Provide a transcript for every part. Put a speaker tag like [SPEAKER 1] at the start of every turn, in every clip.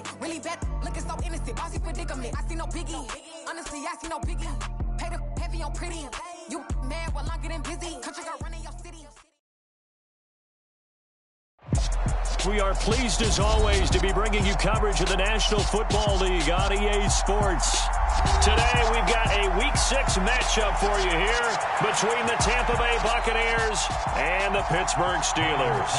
[SPEAKER 1] it. Really bad, looking so innocent. Bossy predicament. I see no biggie. Honestly, I see no biggie. Pay the heavy on pretty. You mad while I'm getting busy. Country girl running your city.
[SPEAKER 2] We are pleased, as always, to be bringing you coverage of the National Football League on EA Sports. Today, we've got a Week 6 matchup for you here between the Tampa Bay Buccaneers and the Pittsburgh Steelers.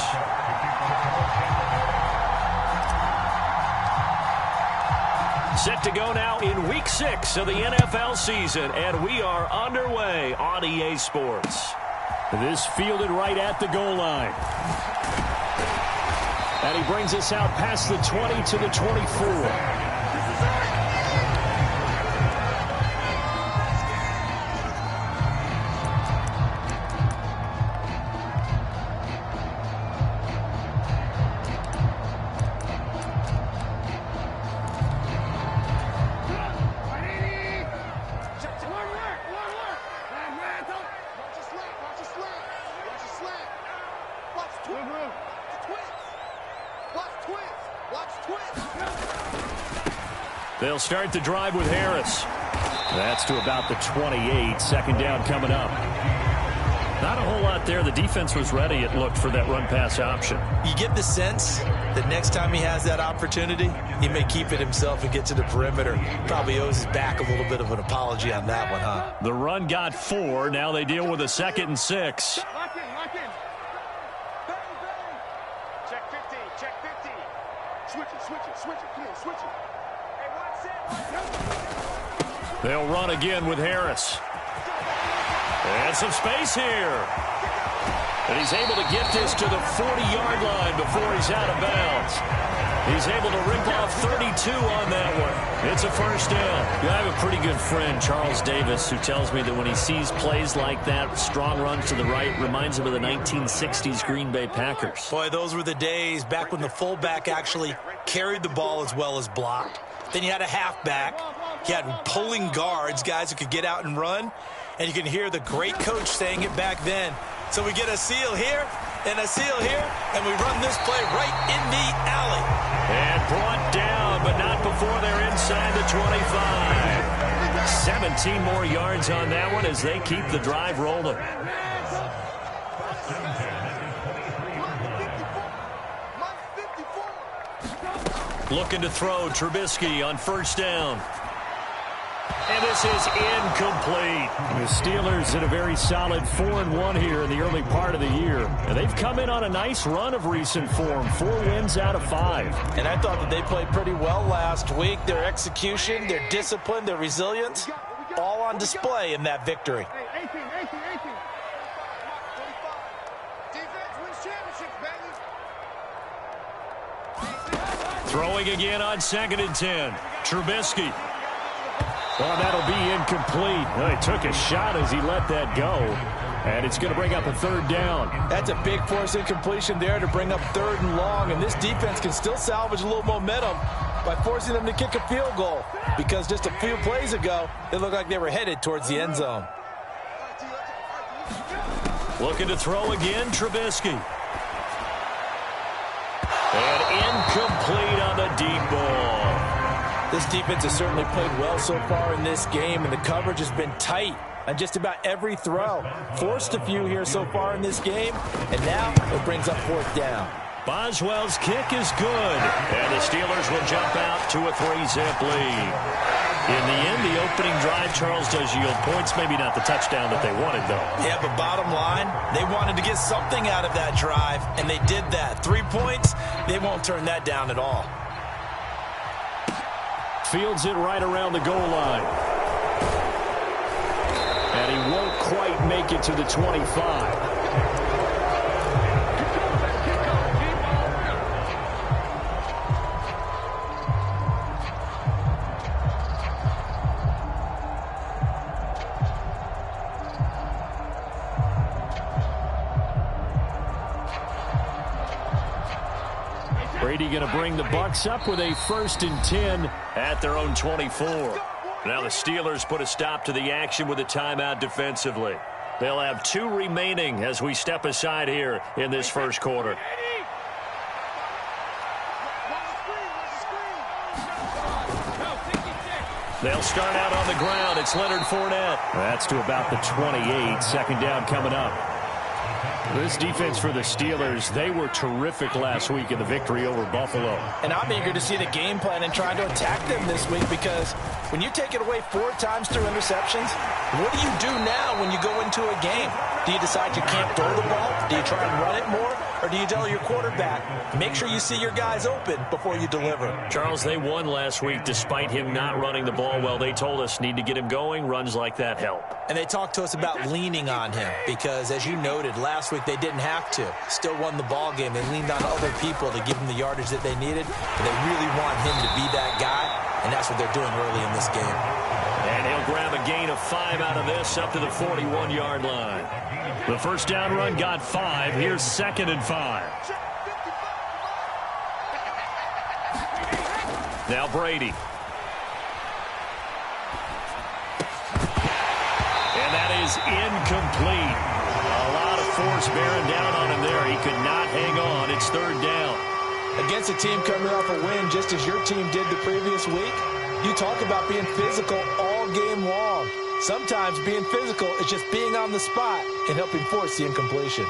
[SPEAKER 2] Set to go now in Week 6 of the NFL season, and we are underway on EA Sports. This fielded right at the goal line. And he brings us out past the 20 to the 24. They'll start the drive with Harris. That's to about the 28. Second down coming up. Not a whole lot there. The defense was ready, it looked, for that run-pass option.
[SPEAKER 3] You get the sense that next time he has that opportunity, he may keep it himself and get to the perimeter. Probably owes his back a little bit of an apology on that one, huh?
[SPEAKER 2] The run got 4. Now they deal with a 2nd and 6.
[SPEAKER 4] Lock in. Bang. Check 50. Switch it. Come on, switch it.
[SPEAKER 2] They'll run again with Harris. And some space here. And he's able to get this to the 40-yard line before he's out of bounds. He's able to rip off 32 on that one. It's a first down.
[SPEAKER 5] I have a pretty good friend, Charles Davis, who tells me that when he sees plays like that, strong runs to the right, reminds him of the 1960s Green Bay Packers.
[SPEAKER 3] Boy, those were the days back when the fullback actually carried the ball as well as blocked. Then you had a halfback. You had pulling guards, guys who could get out and run. And you can hear the great coach saying it back then. So we get a seal here and a seal here, and we run this play right in the alley.
[SPEAKER 2] And brought down, but not before they're inside the 25. 17 more yards on that one as they keep the drive rolling. Looking to throw, Trubisky on first down. And this is incomplete.
[SPEAKER 5] The Steelers in a very solid 4-1 here in the early part of the year. And they've come in on a nice run of recent form. 4 wins out of 5.
[SPEAKER 3] And I thought that they played pretty well last week. Their execution, their discipline, their resilience, all on display in that victory.
[SPEAKER 4] 18. Defense wins championships, baby.
[SPEAKER 2] Throwing again on 2nd and 10. Trubisky. Well, that'll be incomplete. Well, he took a shot as he let that go. And it's going to bring up a 3rd down.
[SPEAKER 3] That's a big force incompletion there to bring up 3rd and long. And this defense can still salvage a little momentum by forcing them to kick a field goal. Because just a few plays ago, it looked like they were headed towards the end zone.
[SPEAKER 2] Looking to throw again, Trubisky. And incomplete on the deep ball.
[SPEAKER 3] This defense has certainly played well so far in this game, and the coverage has been tight on just about every throw. Forced a few here so far in this game, and now it brings up 4th down.
[SPEAKER 2] Boswell's kick is good, and the Steelers will jump out to a 3-zip lead. In the end, the opening drive, Charles, does yield points. Maybe not the touchdown that they wanted, though.
[SPEAKER 3] Yeah, but bottom line, they wanted to get something out of that drive, and they did that. 3 points, they won't turn that down at all.
[SPEAKER 2] Fields it right around the goal line. And he won't quite make it to the 25. Brady going to bring the Bucs up with a 1st and 10 at their own 24. Now the Steelers put a stop to the action with a timeout defensively. They'll have 2 remaining as we step aside here in this first quarter. They'll start out on the ground. It's Leonard Fournette. That's to about the 28. Second down coming up. This defense for the Steelers, they were terrific last week in the victory over Buffalo.
[SPEAKER 3] And I'm eager to see the game plan and trying to attack them this week, because when you take it away 4 times through interceptions, what do you do now when you go into a game? Do you decide you can't throw the ball? Do you try and run it more? Or do you tell your quarterback, make sure you see your guys open before you deliver?
[SPEAKER 2] Charles, they won last week despite him not running the ball well. They told us need to get him going. Runs like that help.
[SPEAKER 3] And they talked to us about leaning on him because, as you noted, last week they didn't have to. Still won the ball game. They leaned on other people to give him the yardage that they needed. But they really want him to be that guy, and that's what they're doing early in this game.
[SPEAKER 2] And he'll grab a gain of 5 out of this up to the 41-yard line. The first down run got 5. Here's 2nd and 5. Now Brady. And that is incomplete. A lot of force bearing down on him there. He could not hang on. It's 3rd down.
[SPEAKER 3] Against a team coming off a win just as your team did the previous week, you talk about being physical all game long. Sometimes being physical is just being on the spot and helping force the incompletion.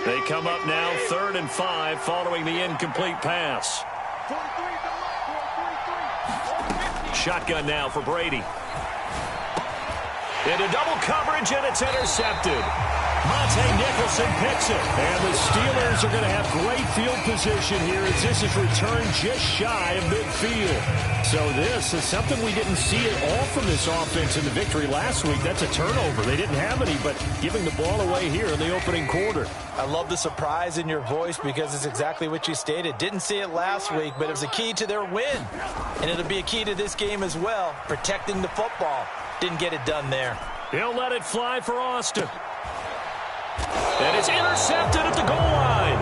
[SPEAKER 2] They come up now 3rd and 5 following the incomplete pass. Shotgun now for Brady. Into double coverage, and it's intercepted. Monte Nicholson picks it. And the Steelers are going to have great field position here as this is returned just shy of midfield. So this is something we didn't see at all from this offense in the victory last week. That's a turnover. They didn't have any, but giving the ball away here in the opening quarter.
[SPEAKER 3] I love the surprise in your voice because it's exactly what you stated. Didn't see it last week, but it was a key to their win. And it'll be a key to this game as well, protecting the football. Didn't get it done there.
[SPEAKER 2] He'll let it fly for Austin. And it's intercepted at the goal line.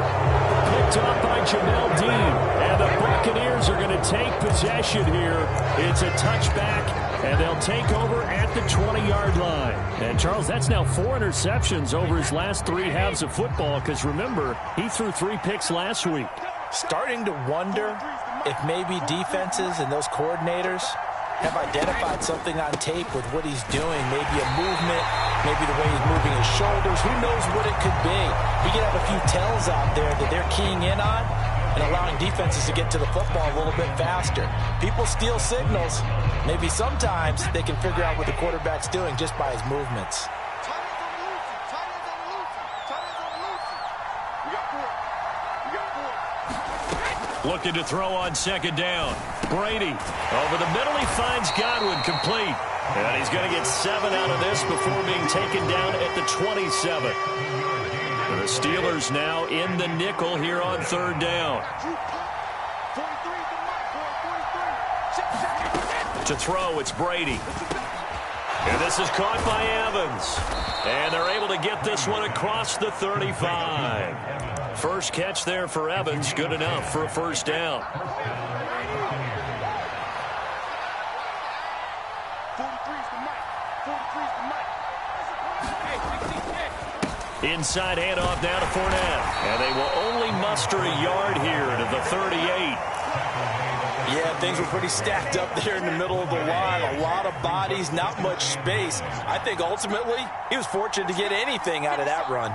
[SPEAKER 2] Picked up by Jamel Dean. And the Buccaneers are going to take possession here. It's a touchback, and they'll take over at the 20-yard line. And, Charles, that's now 4 interceptions over his last 3 halves of football because, remember, he threw 3 picks last week.
[SPEAKER 3] Starting to wonder if maybe defenses and those coordinators have identified something on tape with what he's doing. Maybe a movement, maybe the way he's moving his shoulders. Who knows what it could be? We could have a few tells out there that they're keying in on and allowing defenses to get to the football a little bit faster. People steal signals. Maybe sometimes they can figure out what the quarterback's doing just by his movements.
[SPEAKER 2] Looking to throw on 2nd down. Brady over the middle. He finds Godwin complete. And he's going to get 7 out of this before being taken down at the 27. The Steelers now in the nickel here on 3rd down. To throw, it's Brady. And this is caught by Evans. And they're able to get this one across the 35. First catch there for Evans, good enough for a 1st down. Inside handoff now to Fournette. And they will only muster a yard here to the 38.
[SPEAKER 3] Yeah, things were pretty stacked up there in the middle of the line. A lot of bodies, not much space. I think ultimately he was fortunate to get anything out of that run.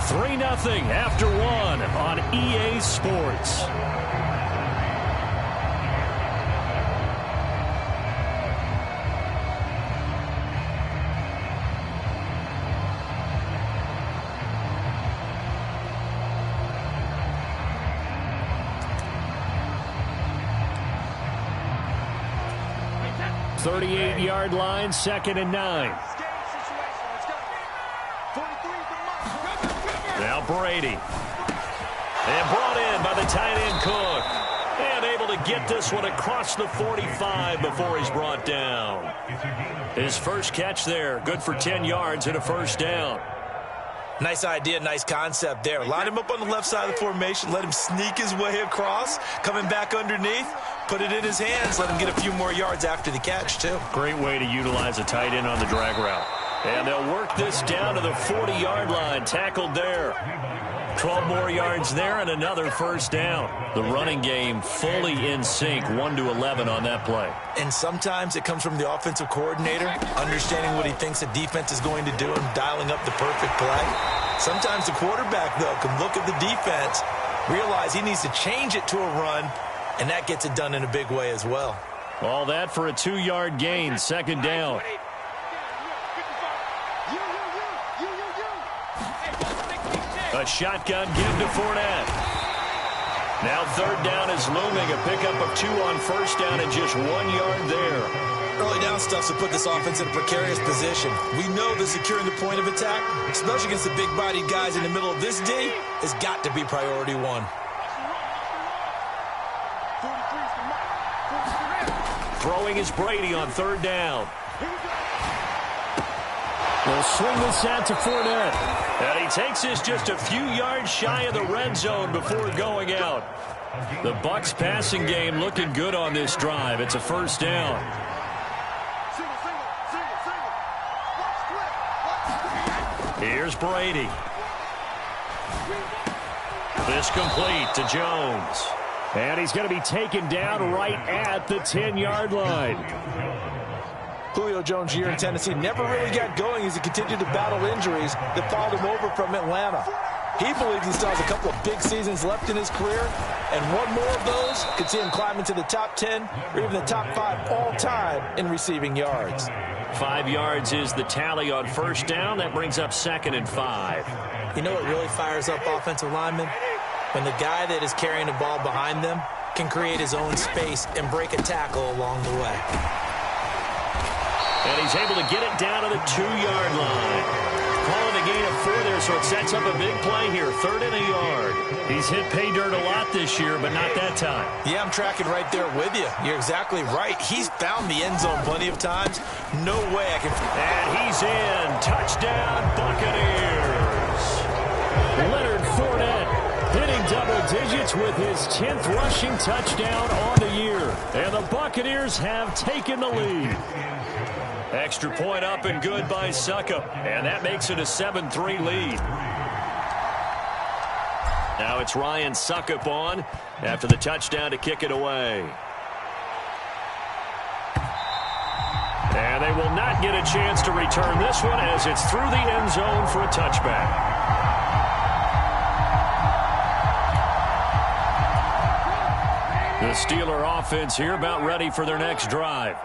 [SPEAKER 2] 3-0 after 1 on EA Sports. Thirty-eight-yard line, 2nd and 9. Now Brady. And brought in by the tight end Cook. And able to get this one across the 45 before he's brought down. His first catch there, good for 10 yards and a 1st down.
[SPEAKER 3] Nice idea, nice concept there. Line him up on the left side of the formation, let him sneak his way across, coming back underneath, put it in his hands, let him get a few more yards after the catch, too.
[SPEAKER 2] Great way to utilize a tight end on the drag route. And they'll work this down to the 40-yard line, tackled there.
[SPEAKER 5] 12 more yards there and another first down. The running game fully in sync, 1-11 on that play.
[SPEAKER 3] And sometimes it comes from the offensive coordinator, understanding what he thinks the defense is going to do and dialing up the perfect play. Sometimes the quarterback, though, can look at the defense, realize he needs to change it to a run, and that gets it done in a big way as well.
[SPEAKER 5] All that for a 2-yard gain, second down. A shotgun give to Fournette. Now third down is looming. A pickup of 2 on first down and just 1 yard there.
[SPEAKER 3] Early down stuff to put this offense in a precarious position. We know that securing the point of attack, especially against the big-bodied guys in the middle of this D, has got to be priority 1.
[SPEAKER 2] Throwing is Brady on third down.
[SPEAKER 5] They'll swing this out to Fournette.
[SPEAKER 2] And he takes this just a few yards shy of the red zone before going out.
[SPEAKER 5] The Bucs passing game looking good on this drive. It's a first down.
[SPEAKER 2] Here's Brady. This complete to Jones.
[SPEAKER 5] And he's going to be taken down right at the 10-yard line.
[SPEAKER 3] Julio Jones' year in Tennessee never really got going as he continued to battle injuries that followed him over from Atlanta. He believes he still has a couple of big seasons left in his career, and one more of those could see him climb into the top 10 or even the top 5 all-time in receiving yards.
[SPEAKER 5] 5 yards is the tally on first down. That brings up 2nd and 5.
[SPEAKER 3] You know what really fires up offensive linemen? When the guy that is carrying the ball behind them can create his own space and break a tackle along the way.
[SPEAKER 2] And he's able to get it down to the 2-yard line. Calling a gain of 4 there, so it sets up a big play here. 3rd and a yard.
[SPEAKER 5] He's hit pay dirt a lot this year, but not that time.
[SPEAKER 3] Yeah, I'm tracking right there with you. You're exactly right. He's found the end zone plenty of times. No way I can...
[SPEAKER 2] And he's in. Touchdown, Buccaneers.
[SPEAKER 5] Leonard Fournette hitting double digits with his 10th rushing touchdown on the year. And the Buccaneers have taken the lead.
[SPEAKER 2] Extra point up and good by Succop. And that makes it a 7-3 lead. Now it's Ryan Succop on after the touchdown to kick it away. And they will not get a chance to return this one as it's through the end zone for a touchback. The Steeler offense here about ready for their next drive.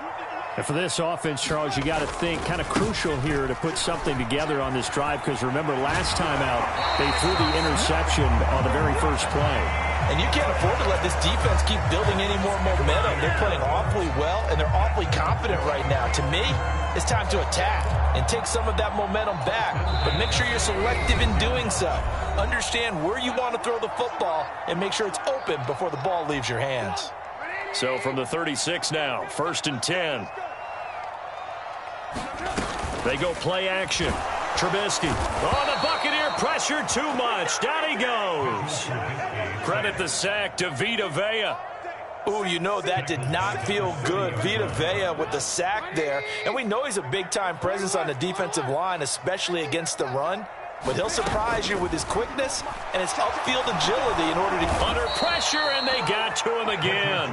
[SPEAKER 5] And for this offense, Charles, you got to think kind of crucial here to put something together on this drive, because remember last time out they threw the interception on the very first play.
[SPEAKER 3] And you can't afford to let this defense keep building any more momentum. They're playing awfully well, and they're awfully confident right now. To me, it's time to attack and take some of that momentum back. But make sure you're selective in doing so. Understand where you want to throw the football and make sure it's open before the ball leaves your hands.
[SPEAKER 2] So from the 36 now, 1st and 10. They go play action. Trubisky. Oh, the Buccaneer pressure too much. Down he goes. Credit the sack to Vita Vea.
[SPEAKER 3] Ooh, you know that did not feel good. Vita Vea with the sack there. And we know he's a big-time presence on the defensive line, especially against the run. But he'll surprise you with his quickness and his upfield agility in order to...
[SPEAKER 2] Under pressure, and they got to him again.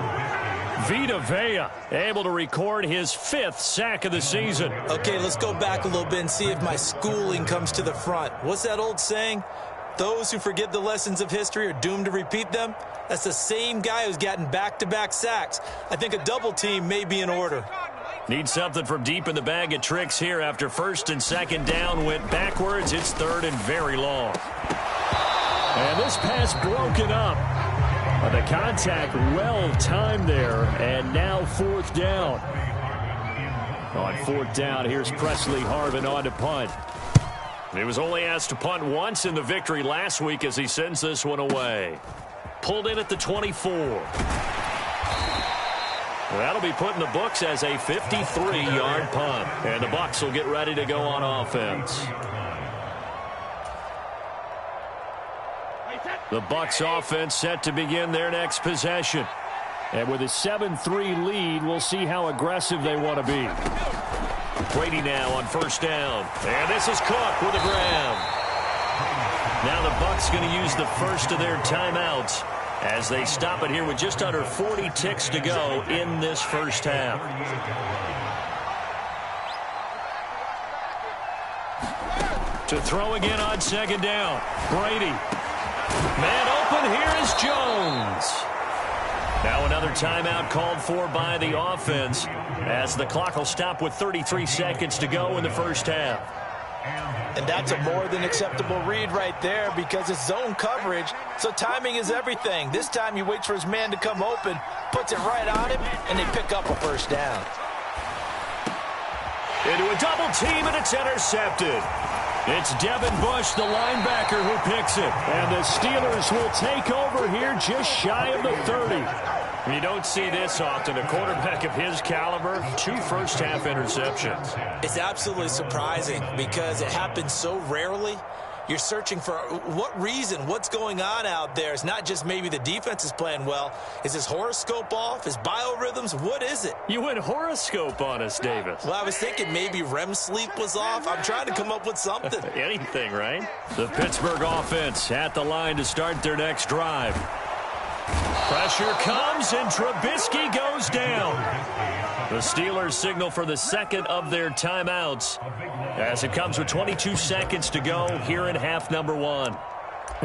[SPEAKER 2] Vita Vea able to record his 5th sack of the season.
[SPEAKER 3] Okay, let's go back a little bit and see if my schooling comes to the front. What's that old saying? Those who forget the lessons of history are doomed to repeat them. That's the same guy who's gotten back-to-back sacks. I think a double team may be in order.
[SPEAKER 2] Need something from deep in the bag of tricks here after 1st and 2nd down went backwards. It's 3rd and very long.
[SPEAKER 5] And this pass broken up. The contact well timed there, and now 4th down. On 4th down, here's Presley Harvin on to punt.
[SPEAKER 2] He was only asked to punt once in the victory last week as he sends this one away. Pulled in at the 24. That'll be put in the books as a 53-yard punt. And the Bucs will get ready to go on offense. The Bucs offense set to begin their next possession.
[SPEAKER 5] And with a 7-3 lead, we'll see how aggressive they want to be.
[SPEAKER 2] Brady now on 1st down. And this is Cook with a grab. Now the Bucs going to use the first of their timeouts as they stop it here with just under 40 ticks to go in this first half. To throw again on second down. Brady. Man open, here is Jones. Now another timeout called for by the offense as the clock will stop with 33 seconds to go in the first half.
[SPEAKER 3] And that's a more than acceptable read right there because it's zone coverage, so timing is everything. This time he waits for his man to come open, puts it right on him, and they pick up a first down.
[SPEAKER 2] Into a double team, and it's intercepted. It's Devin Bush, the linebacker, who picks it.
[SPEAKER 5] And the Steelers will take over here just shy of the 30.
[SPEAKER 2] You don't see this often. A quarterback of his caliber, 2 first-half interceptions.
[SPEAKER 3] It's absolutely surprising because it happens so rarely. You're searching for what reason, what's going on out there. It's not just maybe the defense is playing well. Is his horoscope off? His biorhythms? What is it?
[SPEAKER 2] You went horoscope on us, Davis.
[SPEAKER 3] Well, I was thinking maybe REM sleep was off. I'm trying to come up with something.
[SPEAKER 2] Anything, right? The Pittsburgh offense at the line to start their next drive. Pressure comes, and Trubisky goes down. The Steelers signal for the second of their timeouts as it comes with 22 seconds to go here in half number 1.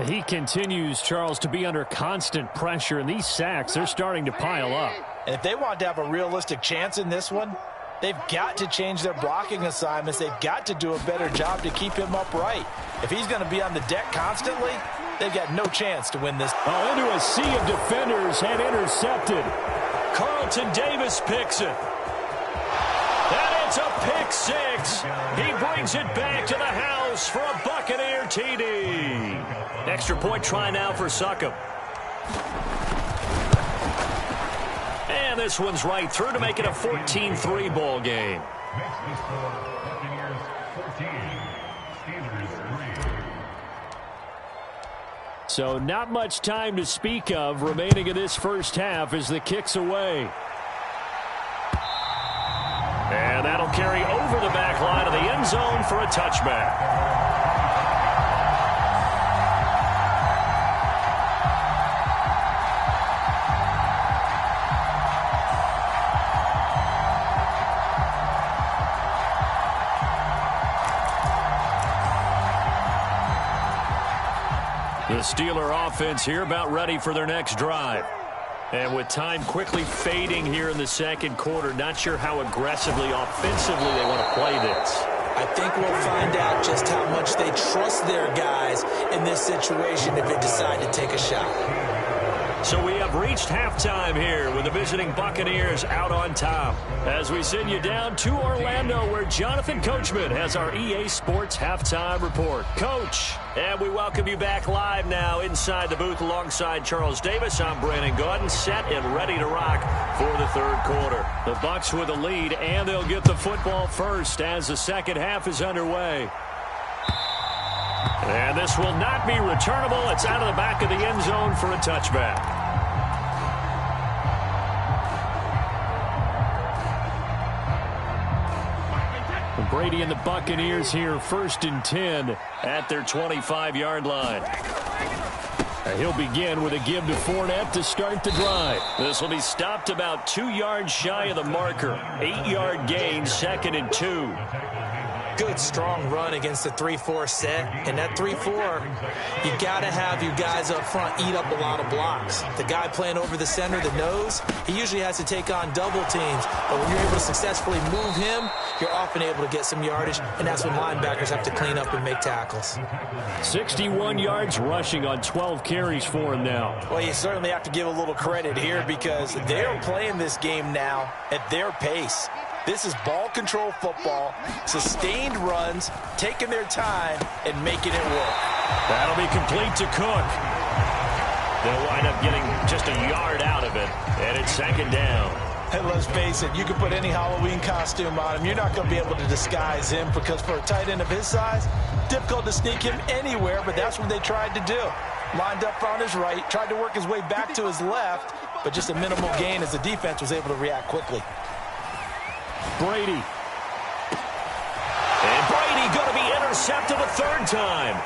[SPEAKER 5] He continues, Charles, to be under constant pressure, and these sacks, they're starting to pile up.
[SPEAKER 3] And if they want to have a realistic chance in this one, they've got to change their blocking assignments. They've got to do a better job to keep him upright. If he's going to be on the deck constantly, they've got no chance to win this.
[SPEAKER 5] Oh, into a sea of defenders and intercepted.
[SPEAKER 2] Carlton Davis picks it. And it's a pick 6. He brings it back to the house for a Buccaneer TD. Extra point try now for Succop. And this one's right through to make it a 14-3 ball game.
[SPEAKER 5] So not much time to speak of remaining in this first half as the kick's away.
[SPEAKER 2] And that'll carry over the back line of the end zone for a touchback. The Steeler offense here about ready for their next drive. And with time quickly fading here in the second quarter, not sure how aggressively, offensively they want to play this.
[SPEAKER 3] I think we'll find out just how much they trust their guys in this situation if they decide to take a shot.
[SPEAKER 2] So we have reached halftime here with the visiting Buccaneers out on top. As we send you down to Orlando where Jonathan Coachman has our EA Sports Halftime Report. Coach, and we welcome you back live now inside the booth alongside Charles Davis. I'm Brandon Gaudin, set and ready to rock for the third quarter. The Bucs with a lead, and they'll get the football first as the second half is underway. And this will not be returnable. It's out of the back of the end zone for a touchback.
[SPEAKER 5] Brady and the Buccaneers here, 1st and 10 at their 25-yard line. He'll begin with a give to Fournette to start the drive.
[SPEAKER 2] This will be stopped about 2 yards shy of the marker. 8-yard gain, 2nd and 2.
[SPEAKER 3] Good, strong run against the 3-4 set. And that 3-4, you got to have you guys up front eat up a lot of blocks. The guy playing over the center, the nose, he usually has to take on double teams. But when you're able to successfully move him, you're often able to get some yardage, and that's when linebackers have to clean up and make tackles.
[SPEAKER 5] 61 yards rushing on 12 carries for him now.
[SPEAKER 3] Well, you certainly have to give a little credit here because they're playing this game now at their pace. This is ball control football, sustained runs, taking their time, and making it work.
[SPEAKER 2] That'll be complete to Cook. They'll wind up getting just a yard out of it, and it's 2nd down.
[SPEAKER 3] And let's face it, you can put any Halloween costume on him. You're not going to be able to disguise him because for a tight end of his size, difficult to sneak him anywhere, but that's what they tried to do. Lined up on his right, tried to work his way back to his left, but just a minimal gain as the defense was able to react quickly.
[SPEAKER 5] Brady.
[SPEAKER 2] And Brady going to be intercepted a 3rd time.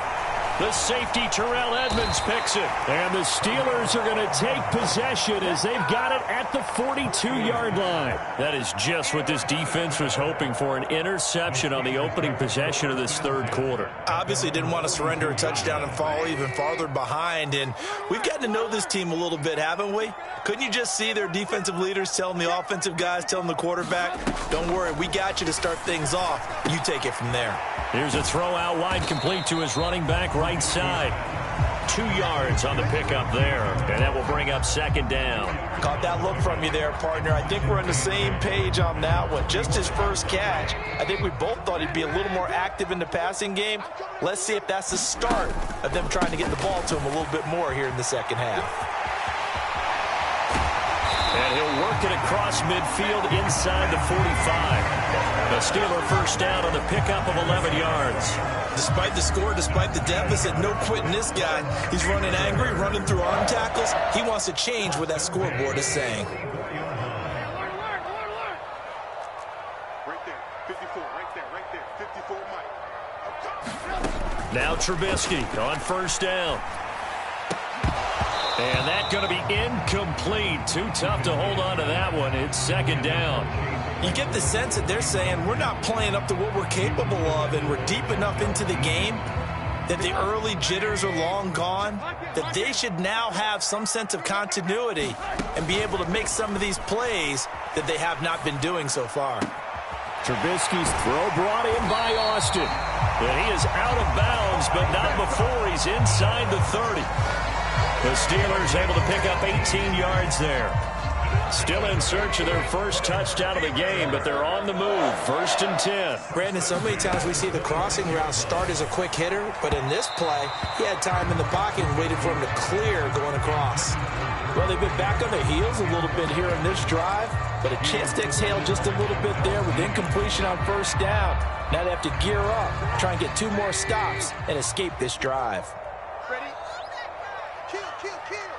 [SPEAKER 2] The safety, Terrell Edmonds, picks it.
[SPEAKER 5] And the Steelers are going to take possession as they've got it at the 42-yard line.
[SPEAKER 2] That is just what this defense was hoping for, an interception on the opening possession of this third quarter.
[SPEAKER 3] Obviously didn't want to surrender a touchdown and fall even farther behind. And we've gotten to know this team a little bit, haven't we? Couldn't you just see their defensive leaders telling the offensive guys, telling the quarterback, don't worry, we got you to start things off. You take it from there.
[SPEAKER 2] Here's a throw out wide, complete to his running back right side. 2 yards on the pickup there, and that will bring up second down.
[SPEAKER 3] Caught that look from you there, partner. I think we're on the same page on that one. Just his first catch. I think we both thought he'd be a little more active in the passing game. Let's see if that's the start of them trying to get the ball to him a little bit more here in the second half.
[SPEAKER 2] And he'll work it across midfield inside the 45. The Steeler first down on the pickup of 11 yards.
[SPEAKER 3] Despite the score, despite the deficit, no quitting this guy. He's running angry, running through arm tackles. He wants to change what that scoreboard is saying.
[SPEAKER 4] Right there, 54, right there, 54, Mike.
[SPEAKER 2] Now Trubisky on first down. And that's going to be incomplete. Too tough to hold on to that one. It's second down.
[SPEAKER 3] You get the sense that they're saying we're not playing up to what we're capable of, and we're deep enough into the game that the early jitters are long gone, that they should now have some sense of continuity and be able to make some of these plays that they have not been doing so far.
[SPEAKER 5] Trubisky's throw brought in by Austin.
[SPEAKER 2] And he is out of bounds, but not before he's inside the 30. The Steelers able to pick up 18 yards there. Still in search of their first touchdown of the game, but they're on the move. First and 10.
[SPEAKER 3] Brandon, so many times we see the crossing route start as a quick hitter, but in this play, he had time in the pocket and waited for him to clear going across. Well, they've been back on their heels a little bit here in this drive, but a chance to exhale just a little bit there with incompletion on first down. Now they have to gear up, try and get 2 more stops, and escape this drive.
[SPEAKER 4] Ready? Kill, kill, kill.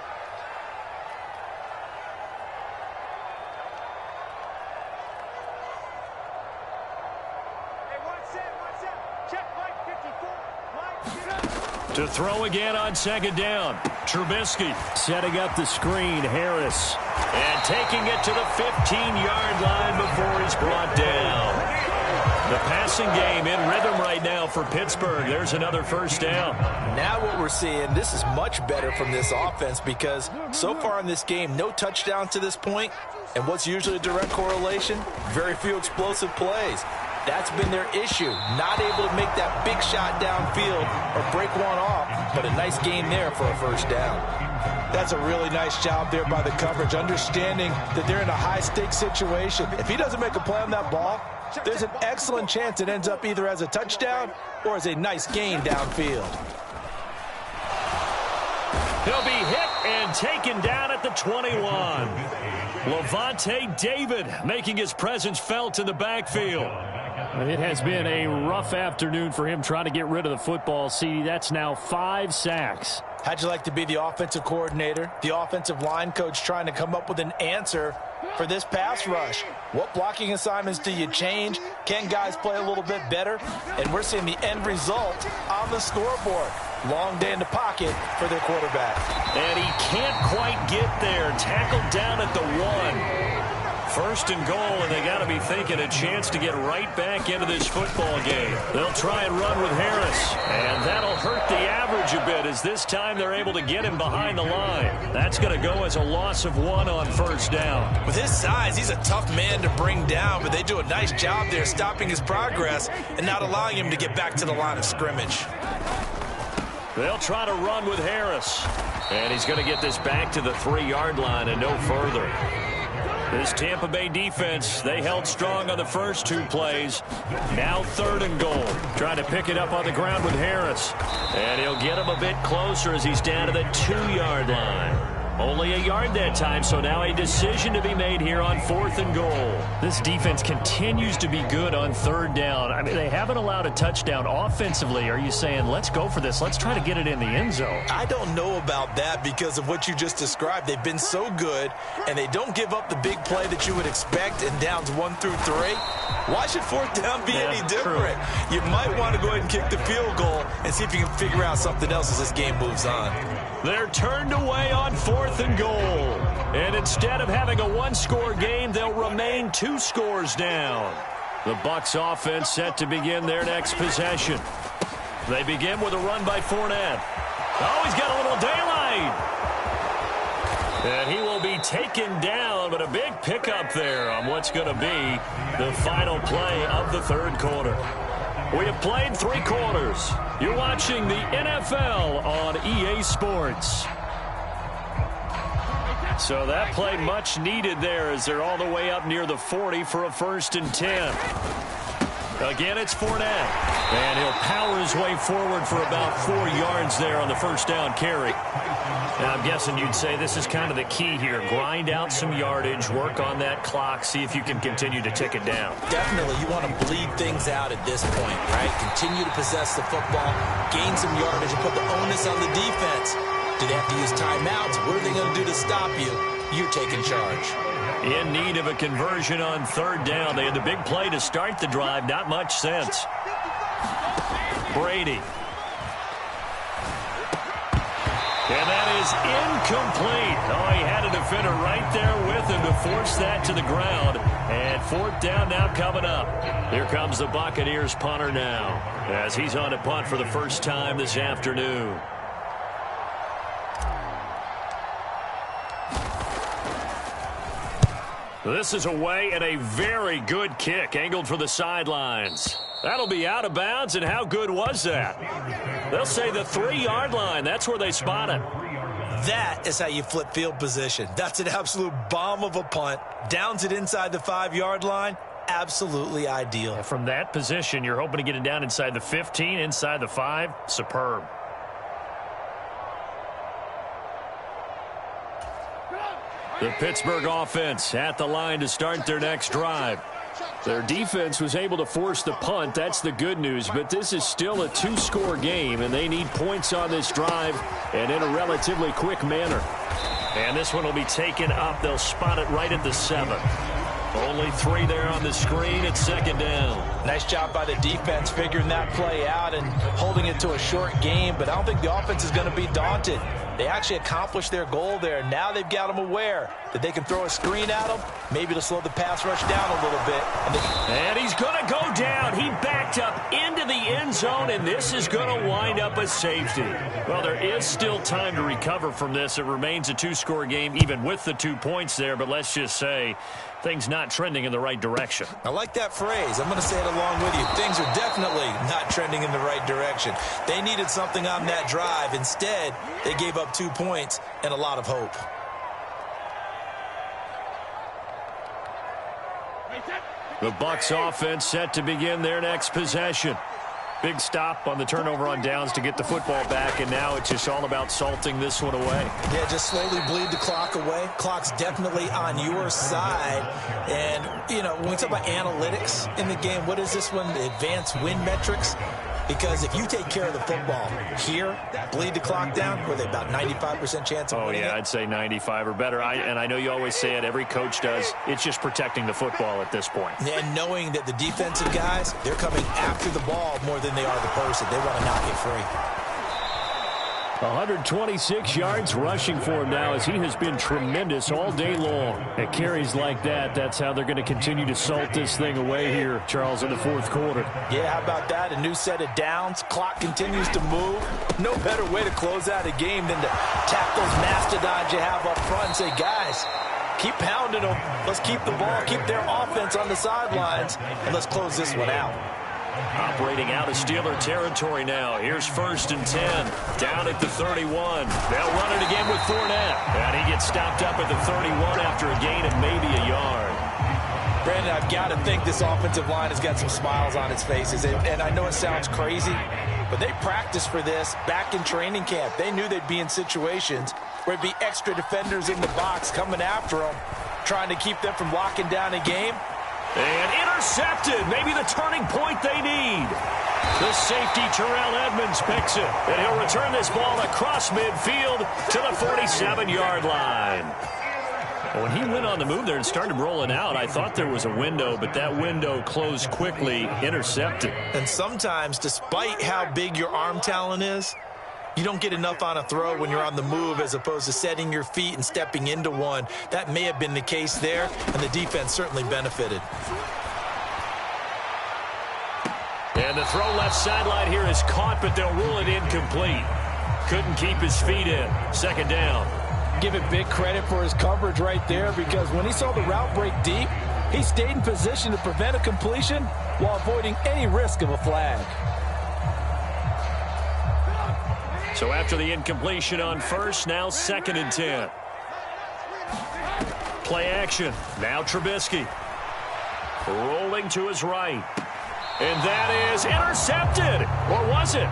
[SPEAKER 4] Hey, one set. Check Mike 54. Mike, get up.
[SPEAKER 2] To throw again on second down. Trubisky
[SPEAKER 5] Setting up the screen, Harris.
[SPEAKER 2] and taking it to the 15-yard line before he's brought down. The passing game in rhythm right now for Pittsburgh. There's another first down.
[SPEAKER 3] Now what we're seeing, this is much better from this offense because so far in this game, no touchdowns to this point. And what's usually a direct correlation? Very few explosive plays. That's been their issue. Not able to make that big shot downfield or break one off, but a nice gain there for a first down. That's a really nice job there by the coverage, understanding that they're in a high-stakes situation. If he doesn't make a play on that ball, there's an excellent chance it ends up either as a touchdown or as a nice gain downfield.
[SPEAKER 2] He'll be hit and taken down at the 21. Levante David making his presence felt in the backfield.
[SPEAKER 5] It has been a rough afternoon for him trying to get rid of the football. See, that's now 5 sacks.
[SPEAKER 3] How'd you like to be the offensive coordinator, the offensive line coach trying to come up with an answer for this pass rush? What blocking assignments do you change? Can guys play a little bit better? And we're seeing the end result on the scoreboard. Long day in the pocket for their quarterback.
[SPEAKER 2] And he can't quite get there. Tackled down at the 1. First and goal, and they got to be thinking a chance to get right back into this football game. They'll try and run with Harris, and that'll hurt the average a bit as this time they're able to get him behind the line. That's going to go as a loss of 1 on first down.
[SPEAKER 3] With his size, he's a tough man to bring down, but they do a nice job there stopping his progress and not allowing him to get back to the line of scrimmage.
[SPEAKER 2] They'll try to run with Harris, and he's going to get this back to the 3-yard line and no further. This Tampa Bay defense, they held strong on the first 2 plays. Now 3rd and goal. Trying to pick it up on the ground with Harris. And he'll get him a bit closer as he's down to the 2-yard line.
[SPEAKER 5] Only a yard that time, so now a decision to be made here on 4th and goal. This defense continues to be good on 3rd down. I mean, they haven't allowed a touchdown offensively. Are you saying, let's go for this, let's try to get it in the end zone?
[SPEAKER 3] I don't know about that because of what you just described. They've been so good, and they don't give up the big play that you would expect in downs 1 through 3. Why should 4th down be any different? True. You might want to go ahead and kick the field goal and see if you can figure out something else as this game moves on.
[SPEAKER 5] They're turned away on 4th and goal. And instead of having a one-score game, they'll remain 2 scores down. The Bucs offense set to begin their next possession. They begin with a run by Fournette. Oh, he's got a little daylight. And he will be taken down, but a big pickup there on what's going to be the final play of the 3rd quarter. We have played 3 quarters. You're watching the NFL on EA Sports. So that play much needed there as they're all the way up near the 40 for a 1st and 10. Again, it's Fournette. And he'll power his way forward for about 4 yards there on the 1st down carry. Now, I'm guessing you'd say this is kind of the key here. Grind out some yardage, work on that clock, see if you can continue to tick it down.
[SPEAKER 3] Definitely, you want to bleed things out at this point, right? Continue to possess the football, gain some yardage, and put the onus on the defense. Do they have to use timeouts? What are they going to do to stop you? You're taking charge.
[SPEAKER 5] In need of a conversion on 3rd down. They had the big play to start the drive. Not much sense. Brady. And that is incomplete. Oh, he had a defender right there with him to force that to the ground. And 4th down now coming up. Here comes the Buccaneers punter now as he's on to punt for the first time this afternoon. This is away and a very good kick angled for the sidelines. That'll be out of bounds, and how good was that? They'll say the 3-yard line. That's where they spot it.
[SPEAKER 3] That is how you flip field position. That's an absolute bomb of a punt. Downs it inside the 5-yard line. Absolutely ideal.
[SPEAKER 5] From that position, you're hoping to get it down inside the 15, inside the 5. Superb. The Pittsburgh offense at the line to start their next drive. Their defense was able to force the punt. That's the good news. But this is still a 2-score game, and they need points on this drive and in a relatively quick manner. And this one will be taken up. They'll spot it right at the 7. Only 3 there on the screen at 2nd down.
[SPEAKER 3] Nice job by the defense figuring that play out and holding it to a short game. But I don't think the offense is going to be daunted. They actually accomplished their goal there. Now they've got them aware that they can throw a screen at them, maybe to slow the pass rush down a little bit.
[SPEAKER 5] And he's going to go down. He backed up into the end zone, and this is going to wind up a safety. Well, there is still time to recover from this. It remains a 2-score game, even with the 2 points there. But let's just say things not trending in the right direction.
[SPEAKER 3] I like that phrase. I'm going to say it along with you. Things are definitely not trending in the right direction. They needed something on that drive. Instead, they gave up 2 points and a lot of hope.
[SPEAKER 5] The Bucs offense set to begin their next possession. Big stop on the turnover on downs to get the football back, and now it's just all about salting this one away.
[SPEAKER 3] Yeah, just slowly bleed the clock away. Clock's definitely on your side. And, you know, when we talk about analytics in the game, what is this one? The advanced win metrics? Because if you take care of the football here, bleed the clock down, were they about 95% chance of winning it?
[SPEAKER 5] I'd say 95 or better. And I know you always say it, every coach does. It's just protecting the football at this point.
[SPEAKER 3] And knowing that the defensive guys, they're coming after the ball more than they are the person. They want to knock it free.
[SPEAKER 5] 126 yards rushing for him now as he has been tremendous all day long. At carries like that, that's how they're going to continue to salt this thing away here, Charles, in the 4th quarter.
[SPEAKER 3] Yeah, how about that? A new set of downs. Clock continues to move. No better way to close out a game than to tap those mastodons you have up front and say, guys, keep pounding them. Let's keep the ball, keep their offense on the sidelines, and let's close this one out.
[SPEAKER 5] Operating out of Steeler territory now. Here's 1st and 10. Down at the 31. They'll run it again with Fournette. And he gets stopped up at the 31 after a gain of maybe a yard.
[SPEAKER 3] Brandon, I've got to think this offensive line has got some smiles on its faces. And I know it sounds crazy, but they practiced for this back in training camp. They knew they'd be in situations where there'd be extra defenders in the box coming after them, trying to keep them from locking down a game.
[SPEAKER 2] And intercepted. Maybe the turning point they need. The safety, Terrell Edmonds, picks it. And he'll return this ball across midfield to the 47-yard line. When he went on the move there and started rolling out, I thought there was a window, but that window closed quickly, intercepted.
[SPEAKER 3] And sometimes, despite how big your arm talent is, you don't get enough on a throw when you're on the move as opposed to setting your feet and stepping into one. That may have been the case there, and the defense certainly benefited.
[SPEAKER 2] And the throw left sideline here is caught, but they'll rule it incomplete. Couldn't keep his feet in. Second down.
[SPEAKER 6] Give it big credit for his coverage right there, because when he saw the route break deep, he stayed in position to prevent a completion while avoiding any risk of a flag.
[SPEAKER 2] So after the incompletion on first, now 2nd and 10. Play action. Now Trubisky. Rolling to his right. And that is intercepted. Or was it?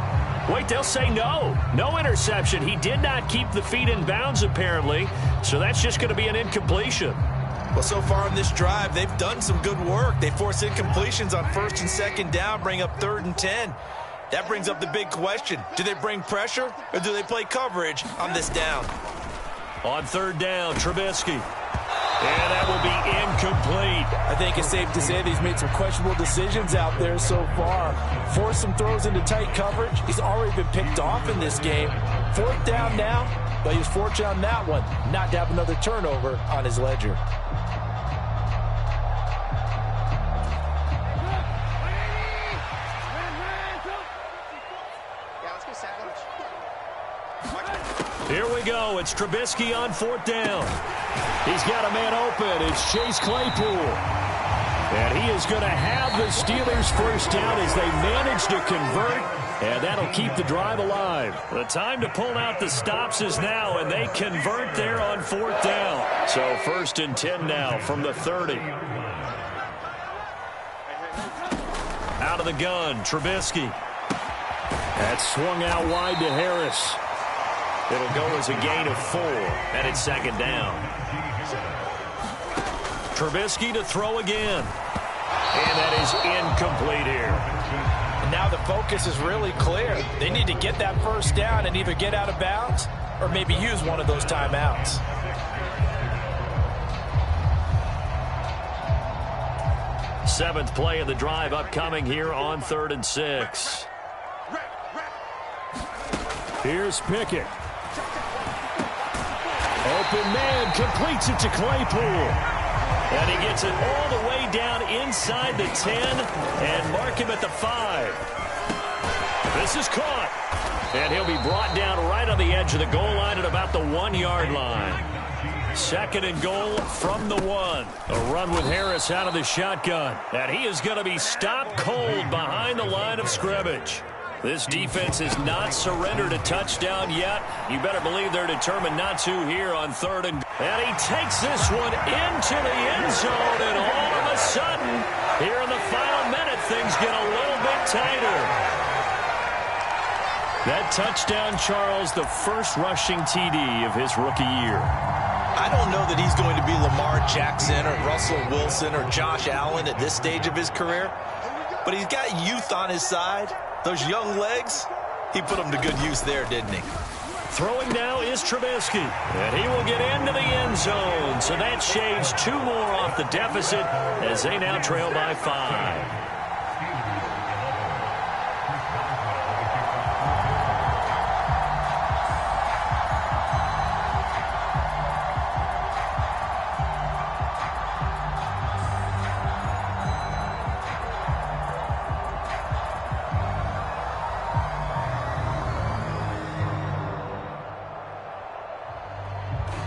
[SPEAKER 2] Wait, they'll say no. No interception. He did not keep the feet in bounds, apparently. So that's just going to be an incompletion.
[SPEAKER 3] Well, so far in this drive, they've done some good work. They force incompletions on 1st and 2nd down, bring up 3rd and 10. That brings up the big question. Do they bring pressure or do they play coverage on this down?
[SPEAKER 2] On 3rd down, Trubisky. And that will be incomplete.
[SPEAKER 6] I think it's safe to say that he's made some questionable decisions out there so far. Forced some throws into tight coverage. He's already been picked off in this game. 4th down now, but he was fortunate on that one not to have another turnover on his ledger.
[SPEAKER 2] Here we go. It's Trubisky on 4th down. He's got a man open. It's Chase Claypool. And he is going to have the Steelers first down as they manage to convert. And that'll keep the drive alive. The time to pull out the stops is now, and they convert there on 4th down. So 1st and 10 now from the 30. Out of the gun, Trubisky. That's swung out wide to Harris. It'll go as a gain of 4, and it's 2nd down. Trubisky to throw again. And that is incomplete here.
[SPEAKER 6] And now the focus is really clear. They need to get that first down and either get out of bounds or maybe use one of those timeouts.
[SPEAKER 2] Seventh play of the drive upcoming here on 3rd and 6. Here's Pickett. Open man, completes it to Claypool. And he gets it all the way down inside the 10 and mark him at the 5. This is caught. And he'll be brought down right on the edge of the goal line at about the 1-yard line. 2nd and goal from the 1. A run with Harris out of the shotgun. And he is going to be stopped cold behind the line of scrimmage. This defense has not surrendered a touchdown yet. You better believe they're determined not to here on 3rd and... And he takes this one into the end zone, and all of a sudden, here in the final minute, things get a little bit tighter. That touchdown, Charles, the first rushing TD of his rookie year.
[SPEAKER 3] I don't know that he's going to be Lamar Jackson or Russell Wilson or Josh Allen at this stage of his career, but he's got youth on his side. Those young legs, he put them to good use there, didn't he?
[SPEAKER 2] Throwing now is Trubisky, and he will get into the end zone. So that shaves 2 more off the deficit as they now trail by 5.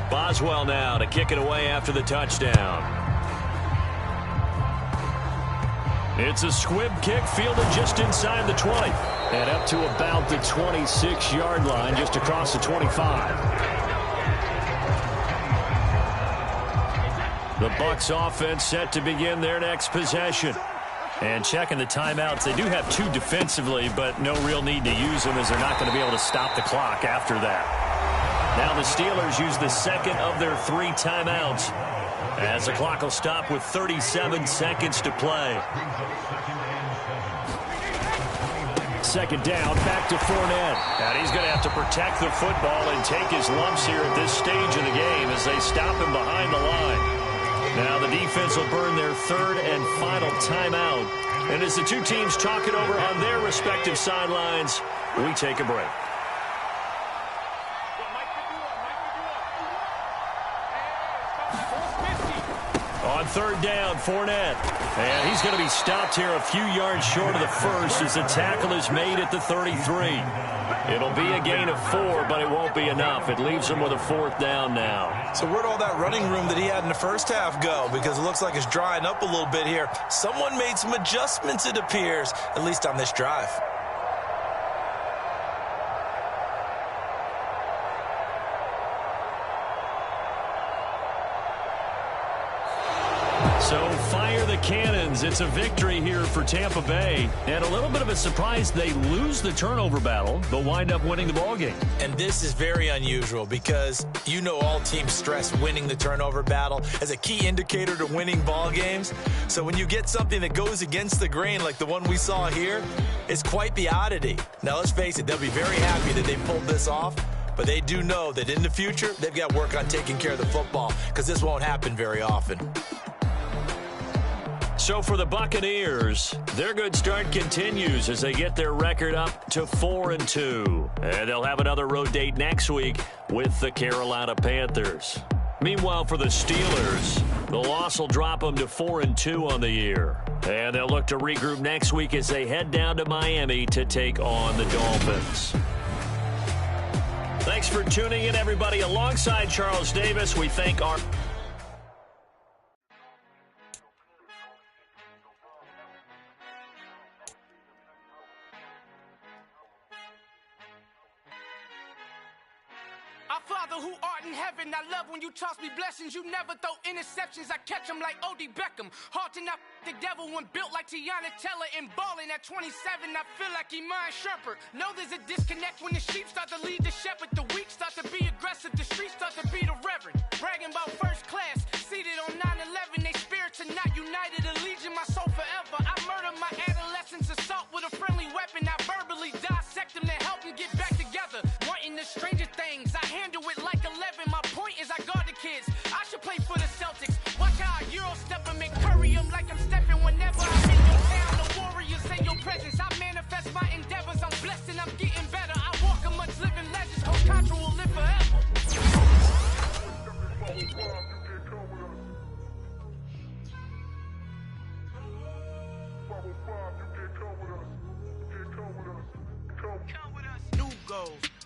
[SPEAKER 2] Boswell now to kick it away after the touchdown. It's a squib kick fielded just inside the 20. And up to about the 26-yard line, just across the 25. The Bucs offense set to begin their next possession.
[SPEAKER 5] And checking the timeouts, they do have 2 defensively, but no real need to use them as they're not going to be able to stop the clock after that. Now the Steelers use the second of their 3 timeouts as the clock will stop with 37 seconds to play. Second down, back to Fournette. And he's going to have to protect the football and take his lumps here at this stage of the game as they stop him behind the line. Now the defense will burn their 3rd and final timeout. And as the 2 teams talk it over on their respective sidelines, we take a break. On 3rd down, Fournette. And he's going to be stopped here a few yards short of the first as the tackle is made at the 33. It'll be a gain of 4, but it won't be enough. It leaves him with a 4th down now.
[SPEAKER 3] So where'd all that running room that he had in the first half go? Because it looks like it's drying up a little bit here. Someone made some adjustments, it appears, at least on this drive.
[SPEAKER 5] So fire the cannons. It's a victory here for Tampa Bay. And a little bit of a surprise, they lose the turnover battle, but wind up winning the ballgame.
[SPEAKER 3] And this is very unusual because you know all teams stress winning the turnover battle as a key indicator to winning ball games. So when you get something that goes against the grain like the one we saw here, it's quite the oddity. Now let's face it, they'll be very happy that they pulled this off. But they do know that in the future, they've got work on taking care of the football because this won't happen very often.
[SPEAKER 5] So for the Buccaneers, their good start continues as they get their record up to 4-2. And they'll have another road date next week with the Carolina Panthers. Meanwhile, for the Steelers, the loss will drop them to 4-2 on the year. And they'll look to regroup next week as they head down to Miami to take on the Dolphins. Thanks for tuning in, everybody. Alongside Charles Davis, we thank our...
[SPEAKER 7] Our Father who art in heaven, I love when you toss me blessings. You never throw interceptions, I catch them like O.D. Beckham. Hard to not the devil when built like Tiana Teller and balling at 27. I feel like Iman Shumpert. Know there's a disconnect when the sheep start to lead the shepherd. The weak start to be aggressive, the streets start to be the reverend. Bragging about first class, seated on 9/11. They spirits are not united, a legion, my soul forever. I murder my adolescence, assault with a friendly weapon. I verbally dissect them to help them get back together. Wanting the stranger things, I handle it like 11. My point is I guard the kids. I should play for the Celtics. Watch how I Euro step them and curry them like I'm stepping. Whenever I'm in your town, the Warriors in your presence. I manifest my endeavors. I'm blessed and I'm getting better. I walk amongst living legends. Coach Contra will live forever.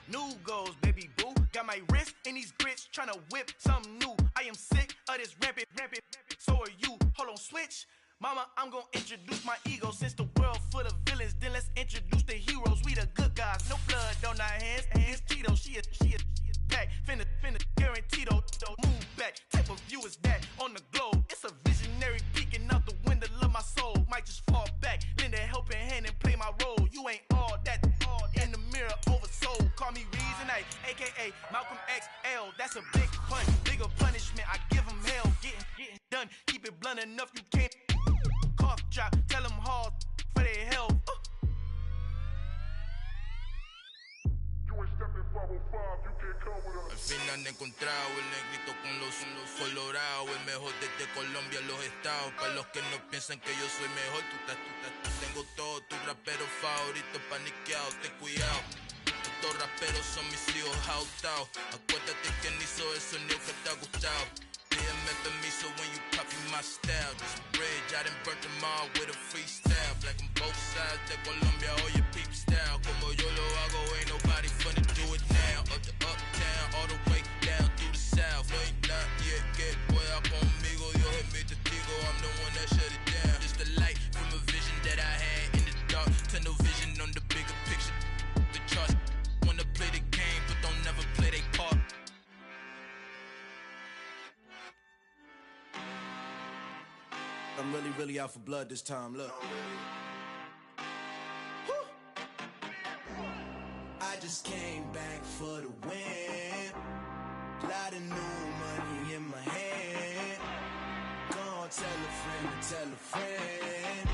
[SPEAKER 7] New goals, baby boo. Got my wrist in these grits, tryna whip something new. I am sick of this rampant. So are you. Hold on, switch. Mama, I'm gonna introduce my ego. Since the world full of villains, then let's introduce the heroes. We the good guys, no blood on our hands. Hands Tito, she a pack. Finna guarantee though. Move back. Type of view is that on the globe? It's a visionary peeking out the window of my soul. Might just fall back, lend a helping hand and play my role. You ain't all that in the mirror oversold. Call me Reason A, a.k.a. Malcolm XL. That's a big punch, bigger punishment. I give him hell, getting done. Keep it blunt enough, you can't cough drop. Tell them hard for their health.
[SPEAKER 8] Al fin han encontrado el negrito con los colorados, el mejor desde Colombia, los estados. Para los que no piensan que yo soy mejor, tengo todo, tu rapero favorito paniqueado, ten cuidado. Estos raperos son mis hijos jautados. Acuérdate que ni hizo eso ni el que te ha gustado. Pídeme permiso when you copy my style. This bridge, I done burnt them all with a freestyle. Black on both sides de Colombia, oye peep style. Como yo lo hago, ain't nobody finna do it now. Up to uptown, all the way down through the south. No hay nadie que pueda conmigo, Dios es mi testigo. I'm the one that shut it down. Just the light from a vision that I had in the dark. Tunnel vision on the bigger picture. The charts wanna play the game, but don't never play their part.
[SPEAKER 9] Al
[SPEAKER 8] I'm really, really out for blood this time, look. I just came back for the win. Lot of new money in my hand. Gonna tell a friend to tell a friend.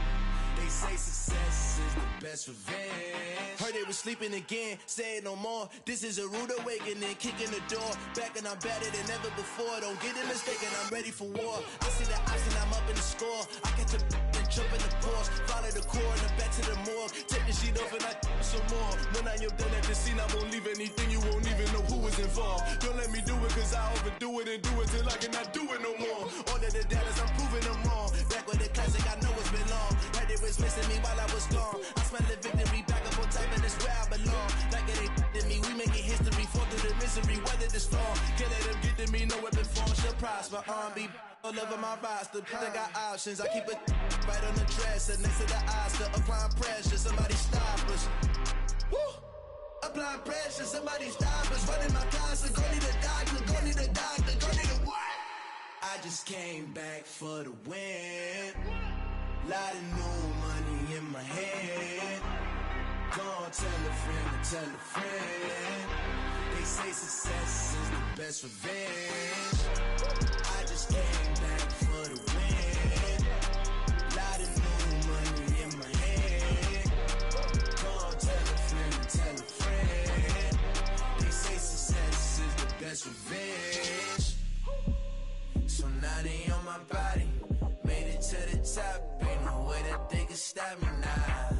[SPEAKER 8] They say success is the best revenge. Heard they was sleeping again, say it no more. This is a rude awakening, kicking the door. Back and I'm better than ever before. Don't get it mistaken, I'm ready for war. I see the option, I'm up in the score. I catch a and jump in the Porsche. Follow the core and then back to the morgue. Take the sheet off and I some more. When I am done at the scene, I won't leave anything. You won't even know who was involved. Don't let me do it, cause I overdo it and do it till I cannot do it no more. All of the doubters, I'm proving them wrong. Back with the classic, I know it's been long. Heard they was missing me while I was gone. I smell the victory, back up on top, and it's where I belong. Like it ain't to me, we making history. Fall through the misery, weather the storm. Can't let them get to me, no weapon form shall prosper. R&B all over my roster, I got options. I keep it right on the dresser, next to the Oscar. Applying pressure, somebody stop us. Woo! Applying pressure, somebody stop us. Running my closet, go need a doctor, go need a doctor, go need a what? I just came back for the win. Lot of new money in my hand. Gonna tell a friend to tell a friend. They say success is the best revenge. I just came back for the win. Lot of new money in my hand. Gonna tell a friend to tell a friend. They say success is the best revenge. So now they on my body. Made it to the top. Ain't no way that they can stop me now.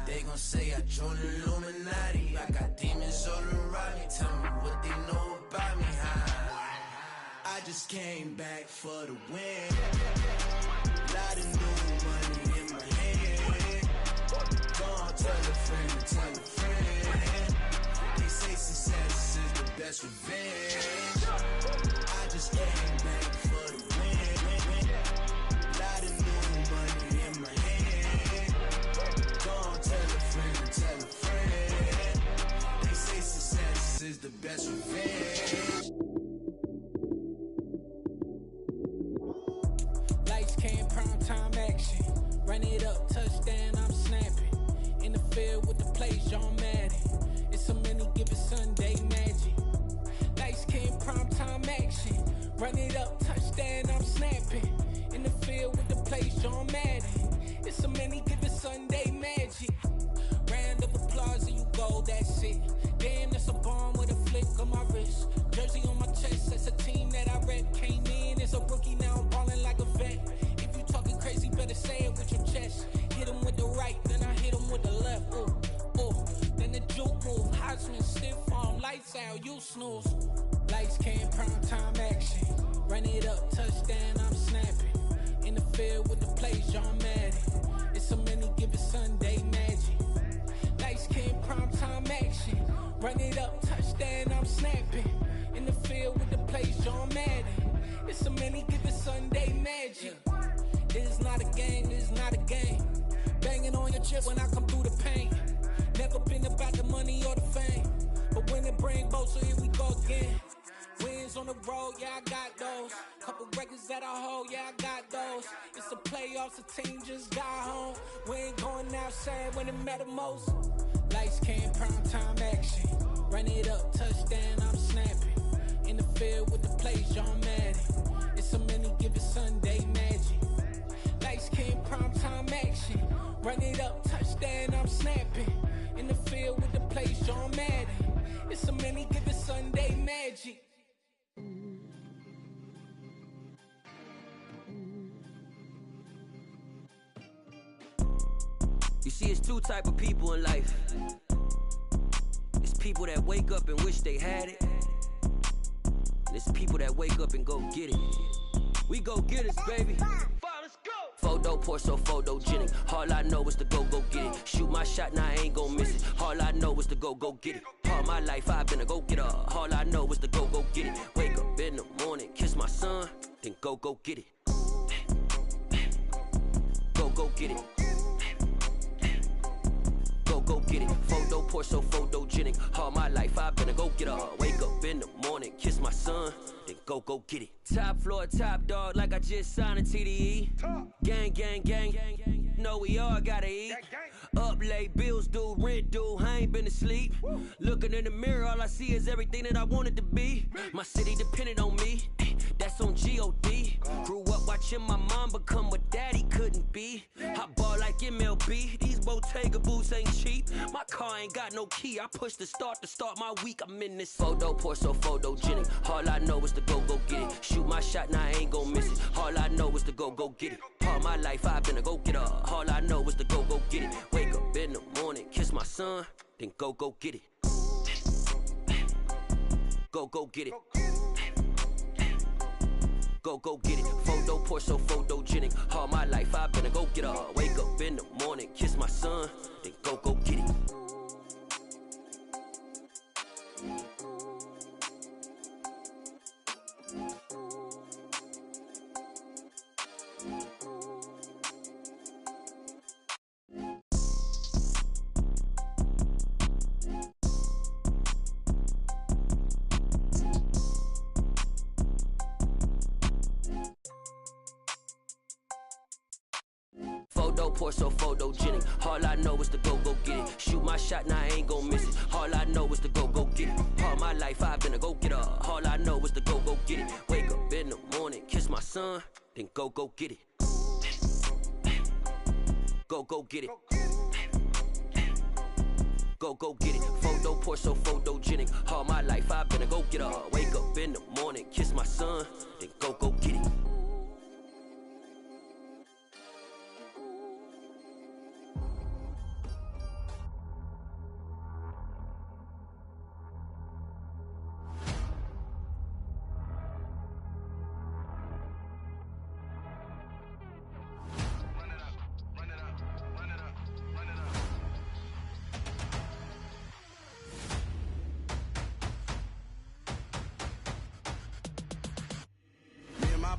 [SPEAKER 8] They gon' say I joined the Illuminati. I got demons all around me. Tell me what they know about me, huh? I just came back for the win. Lot of new money in my hand. Gonna tell a friend to tell a friend. They say success is the best revenge. I just came back for the win. Lot of new money in my hand. Gonna tell a friend to tell a friend. They say success is the best revenge.
[SPEAKER 7] Lights came, prime time action. Run it up, touchdown, I'm snapping. In the field with the plays, John Madden. It's a many given Sunday magic. Lights came, prime time action. Run it up, touchdown, I'm snapping. In the field with the plays, John Madden. It's a many given Sunday magic. Round of applause and you go, that's it. Damn, that's a bomb with a flick on my wrist. Jersey on my chest, that's a team that I rep. Came in as a rookie, now I'm ballin' like a vet. If you talking crazy, better say it with your chest. Hit him with the right, then I hit him with the left. Ooh, ooh, then the juke move. Heisman, stiff arm, lights out, you snooze. Lights came, prime time action. Run it up, touchdown, I'm snapping. In the field with the plays, John Madden. It's a many given Sunday magic. Lights came, prime time action. Run it up, touchdown, I'm snapping. In the field with the plays, John Madden. It's a many given Sunday magic. This is not a game, this is not a game. Banging on your chest when I come through the paint. Never been about the money or the fame. But when it bring both, so here we go again. Wins on the road, yeah, I got those. Couple records that I hold, yeah, I got those. It's the playoffs, the team just got home. We ain't going outside when it matter most. Lights came, prime time action. Run it up, touchdown, I'm snapping. In the field with the plays, John Madden. It's a many given Sunday magic. Lights came, prime time action. Run it up, touchdown, I'm snapping. In the field with the plays, John Madden. It's a many given Sunday magic.
[SPEAKER 9] You see, it's two type of people in life. It's people that wake up and wish they had it. And it's people that wake up and go get it. We go get it, baby. Let's go. Photo Porso, photogenic. All I know is to go get it. Shoot my shot, now I ain't gon' miss it. All I know is to go get it. All my life I've been a go-getter. All I know is to go get it. Wake up in the morning, kiss my son, then go get it. Go get it. Go get it. Photo Porso, photogenic. All my life I've been a go-getter. Wake up in the morning, kiss my son, then go get it. Top floor, top dog, like I just signed a TDE. Gang, gang, gang, know we all gotta eat. Up late, bills due, rent due, I ain't been asleep. Looking in the mirror, all I see is everything that I wanted to be. My city depended on me, that's on G.O.D. Grew up watching my mom become what daddy couldn't be. I ball like MLB, these Bottega boots ain't cheap. My car ain't got no key, I push the start to start my week. I'm in this photo, pour so photogenic. All I know is to go get it. Shoot my shot, now I ain't gon' miss it. All I know is to go get it. All my life I've been a go-getter. All I know is to go get it. Wake up in the morning, kiss my son, then go get it. Go get it. Go get it. Photo, pour so photogenic. All my life I've been a go-getter. Wake up in the morning, kiss my son, then go get it. Photo, pour so photogenic. All I know is to go get it. Shoot my shot, now I ain't gon' miss it. All I know is to go get it. All my life I've been a go-getter. All I know is to go get it. Wake up in the morning, kiss my son, then go get it. Go get it. Go get it. Photo, pour so photogenic. All my life I've been a go-getter. Wake up in the morning, kiss my son, then go get it.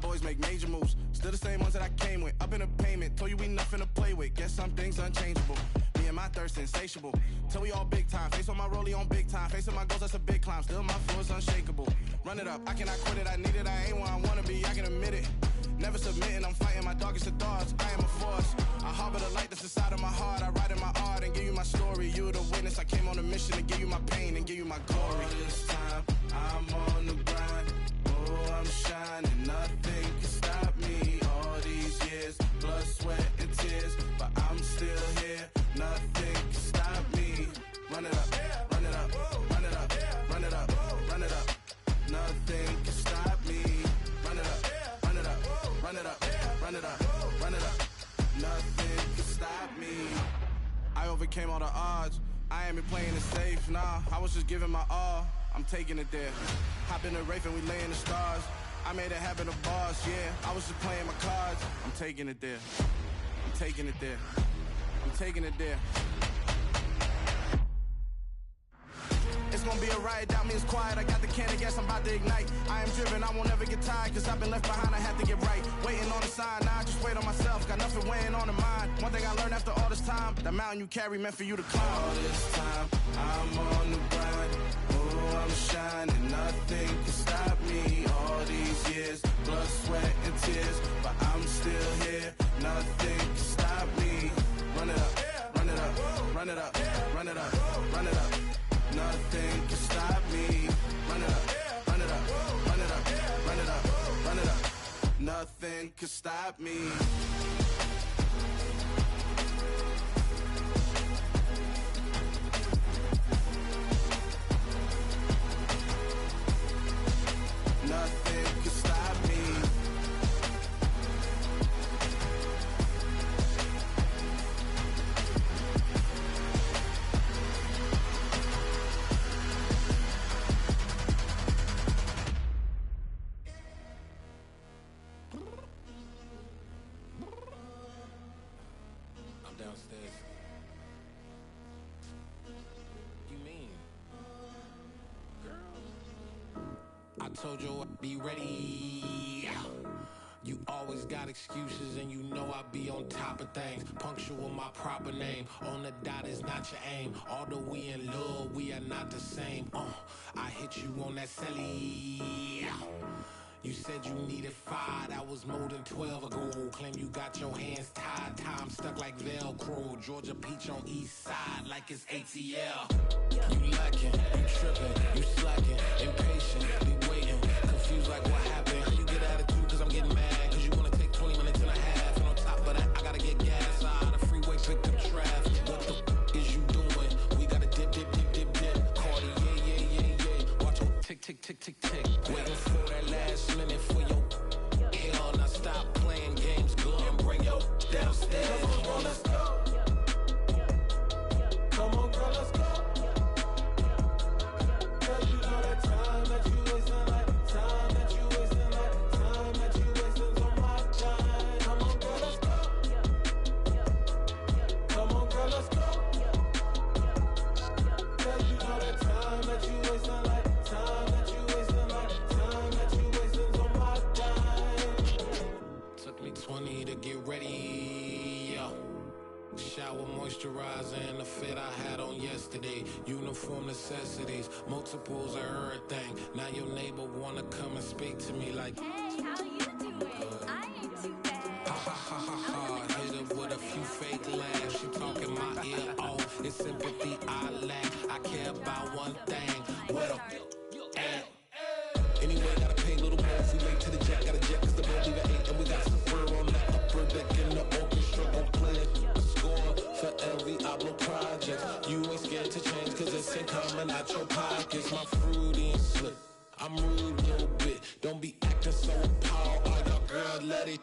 [SPEAKER 10] Boys make major moves, still the same ones that I came with. Up in a payment, told you we nothing to play with. Guess some things unchangeable. Me and my thirst insatiable. Till we all big time. Face on my rollie on big time. Facing my goals, that's a big climb. Still my flow is unshakable. Run it up, I cannot quit it. I need it, I ain't where I wanna be. I can admit it. Never submitting, I'm fighting my darkest of thoughts. I am a force. I harbor the light that's inside of my heart. I write in my art and give you my story. You the witness. I came on a mission to give you my pain and give you my glory. All this time, I'm on the grind. Oh, I'm shining. Nothing can stop me. All these years, blood, sweat, and tears, but I'm still here. Nothing can stop me. Run it up, run it up, run it up, run it up, run it up. Nothing can stop me. Run it up, run it up, run it up, run it up, run it up. Nothing can stop me. I overcame all the odds. I ain't been playing it safe, nah. I was just giving my all. I'm taking it there. Hop in the Wraith and we lay in the stars. I made it happen to bars, yeah. I was just playing my cards. I'm taking it there. I'm taking it there. I'm taking it there. It's gonna be a riot, doubt me it's quiet. I got the can of gas, I'm about to ignite. I am driven, I won't ever get tired, cause I've been left behind, I have to get right. Waiting on the sign, now I just wait on myself. Got nothing weighing on the mind. One thing I learned after all this time, the mountain you carry meant for you to climb. All this time, I'm on the grind. Oh, I'm shining, nothing can stop me. All these years, blood, sweat, and tears, but I'm still here. Nothing can stop me. Run it up, run it up, run it up, run it up, run it up. Nothing can stop me. Run it up, run it up, run it up, run it up, run it up. Nothing can stop me. Nothing can stop me. I'm downstairs. You mean? Girl, I told you I'd be ready. You always got excuses and you know I be on top of things. Punctual my proper name. On the dot is not your aim. Although we in love, we are not the same. I hit
[SPEAKER 11] met you on that celly. You said you needed 5, that was more than 12 ago. Claim you got your hands tied, time stuck like Velcro. Georgia Peach on east side like it's ATL. You lacking, you tripping, you slacking, impatient, be waiting, confused like what happened. How you get attitude cause I'm getting mad, cause you wanna take 20 minutes and a half. And on top of that, I gotta get gas out of the freeway, pick up traffic. What the is you doing? We gotta dip, dip, dip, dip, dip. Cardi, yeah. Watch your tick, tick, tick, tick, tick. Waiting for that last minute for your hell. Now stop playing games, go and bring your downstairs. Come on, let's go. Come on, girl, let's go. Cause you know that time that you wasting, like time that you wasting, like time that you wasting on my time. Come on, girl, let's go. Come on, girl, let's go. Cause you know that time that you wasting, like time that you wasting, like time that you wasting on my time. Took me 20 to get ready. Shower, moisturizer, and the fit I had on yesterday. Uniform necessities, multiples of everything. Now your neighbor wanna come and speak to me like,
[SPEAKER 12] hey, how you doing? I ain't too bad.
[SPEAKER 11] Ha ha ha ha ha. Hit her with a few fake laughs. She talking my ear off. It's sympathy I lack. I care about one thing. What up? Anyway, gotta pay a little more if we late to the jet. Got a jet cause the boat leave at 8. And we got super on the upper deck in the orchestra. Gon' play a score for every Ablo project. You ain't scared to change cause it's ain't coming out your pockets. My fruity and slick. I'm rude a little bit. Don't be acting so appalled. Oh, y'all girl, let it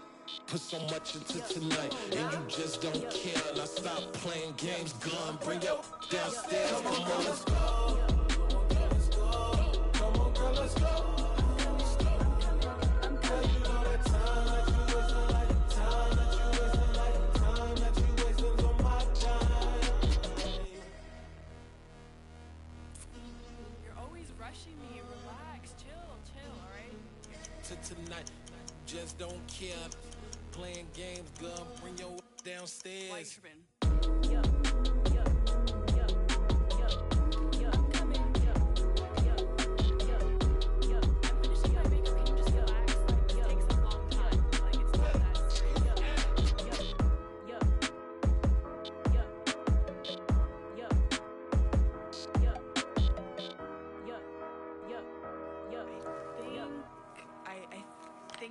[SPEAKER 11] put so much into tonight. And you just don't care. Now stop playing games. Gun, bring your downstairs. Come on, let's go. Come on, girl, let's go. Tonight, just don't care. Playing games, gun, bring your downstairs.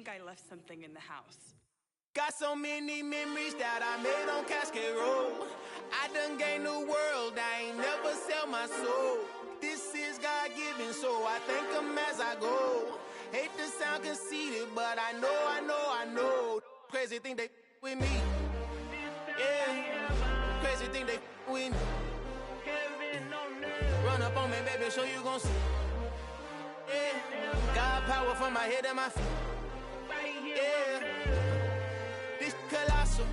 [SPEAKER 13] I left something in the house.
[SPEAKER 7] Got so many memories that I made on Cascade Road. I done gained the world, I ain't never sell my soul. This is God-given, so I thank him as I go. Hate to sound conceited, but I know. Crazy thing they with me. Yeah, crazy thing they with me. Run up on me, baby, show you gon' see. Yeah, God power from my head and my feet. Yeah, this colossal.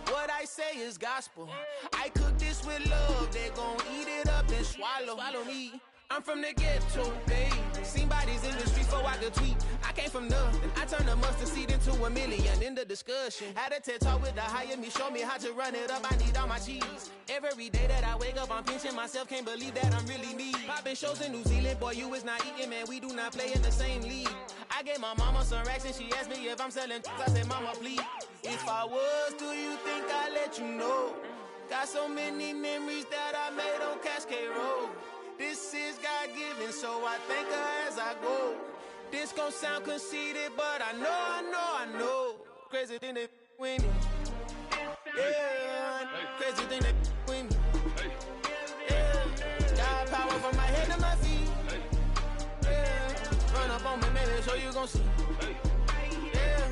[SPEAKER 7] What I say is gospel. I cook this with love. They gon' eat it up and swallow me. I'm from the ghetto, baby. Seen bodies in the streets before I could tweet. I came from nothing. I turned a mustard seed into a million in the discussion. Had a TED talk with the higher me, show me how to run it up. I need all my cheese. Every day that I wake up, I'm pinching myself. Can't believe that I'm really me. Popping shows in New Zealand, boy, you is not eating, man. We do not play in the same league. I gave my mama some racks and she asked me if I'm selling. I said, mama, please. If I was, do you think I'd let you know? Got so many memories that I made on Cascade Road. This is God-given, so I thank her as I go. This gon' sound conceited, but I know. Crazy thing they with me. Yeah, crazy thing they with me. Yeah, got power from my head to my feet. Yeah, run up on me, maybe so you gon' see. Yeah.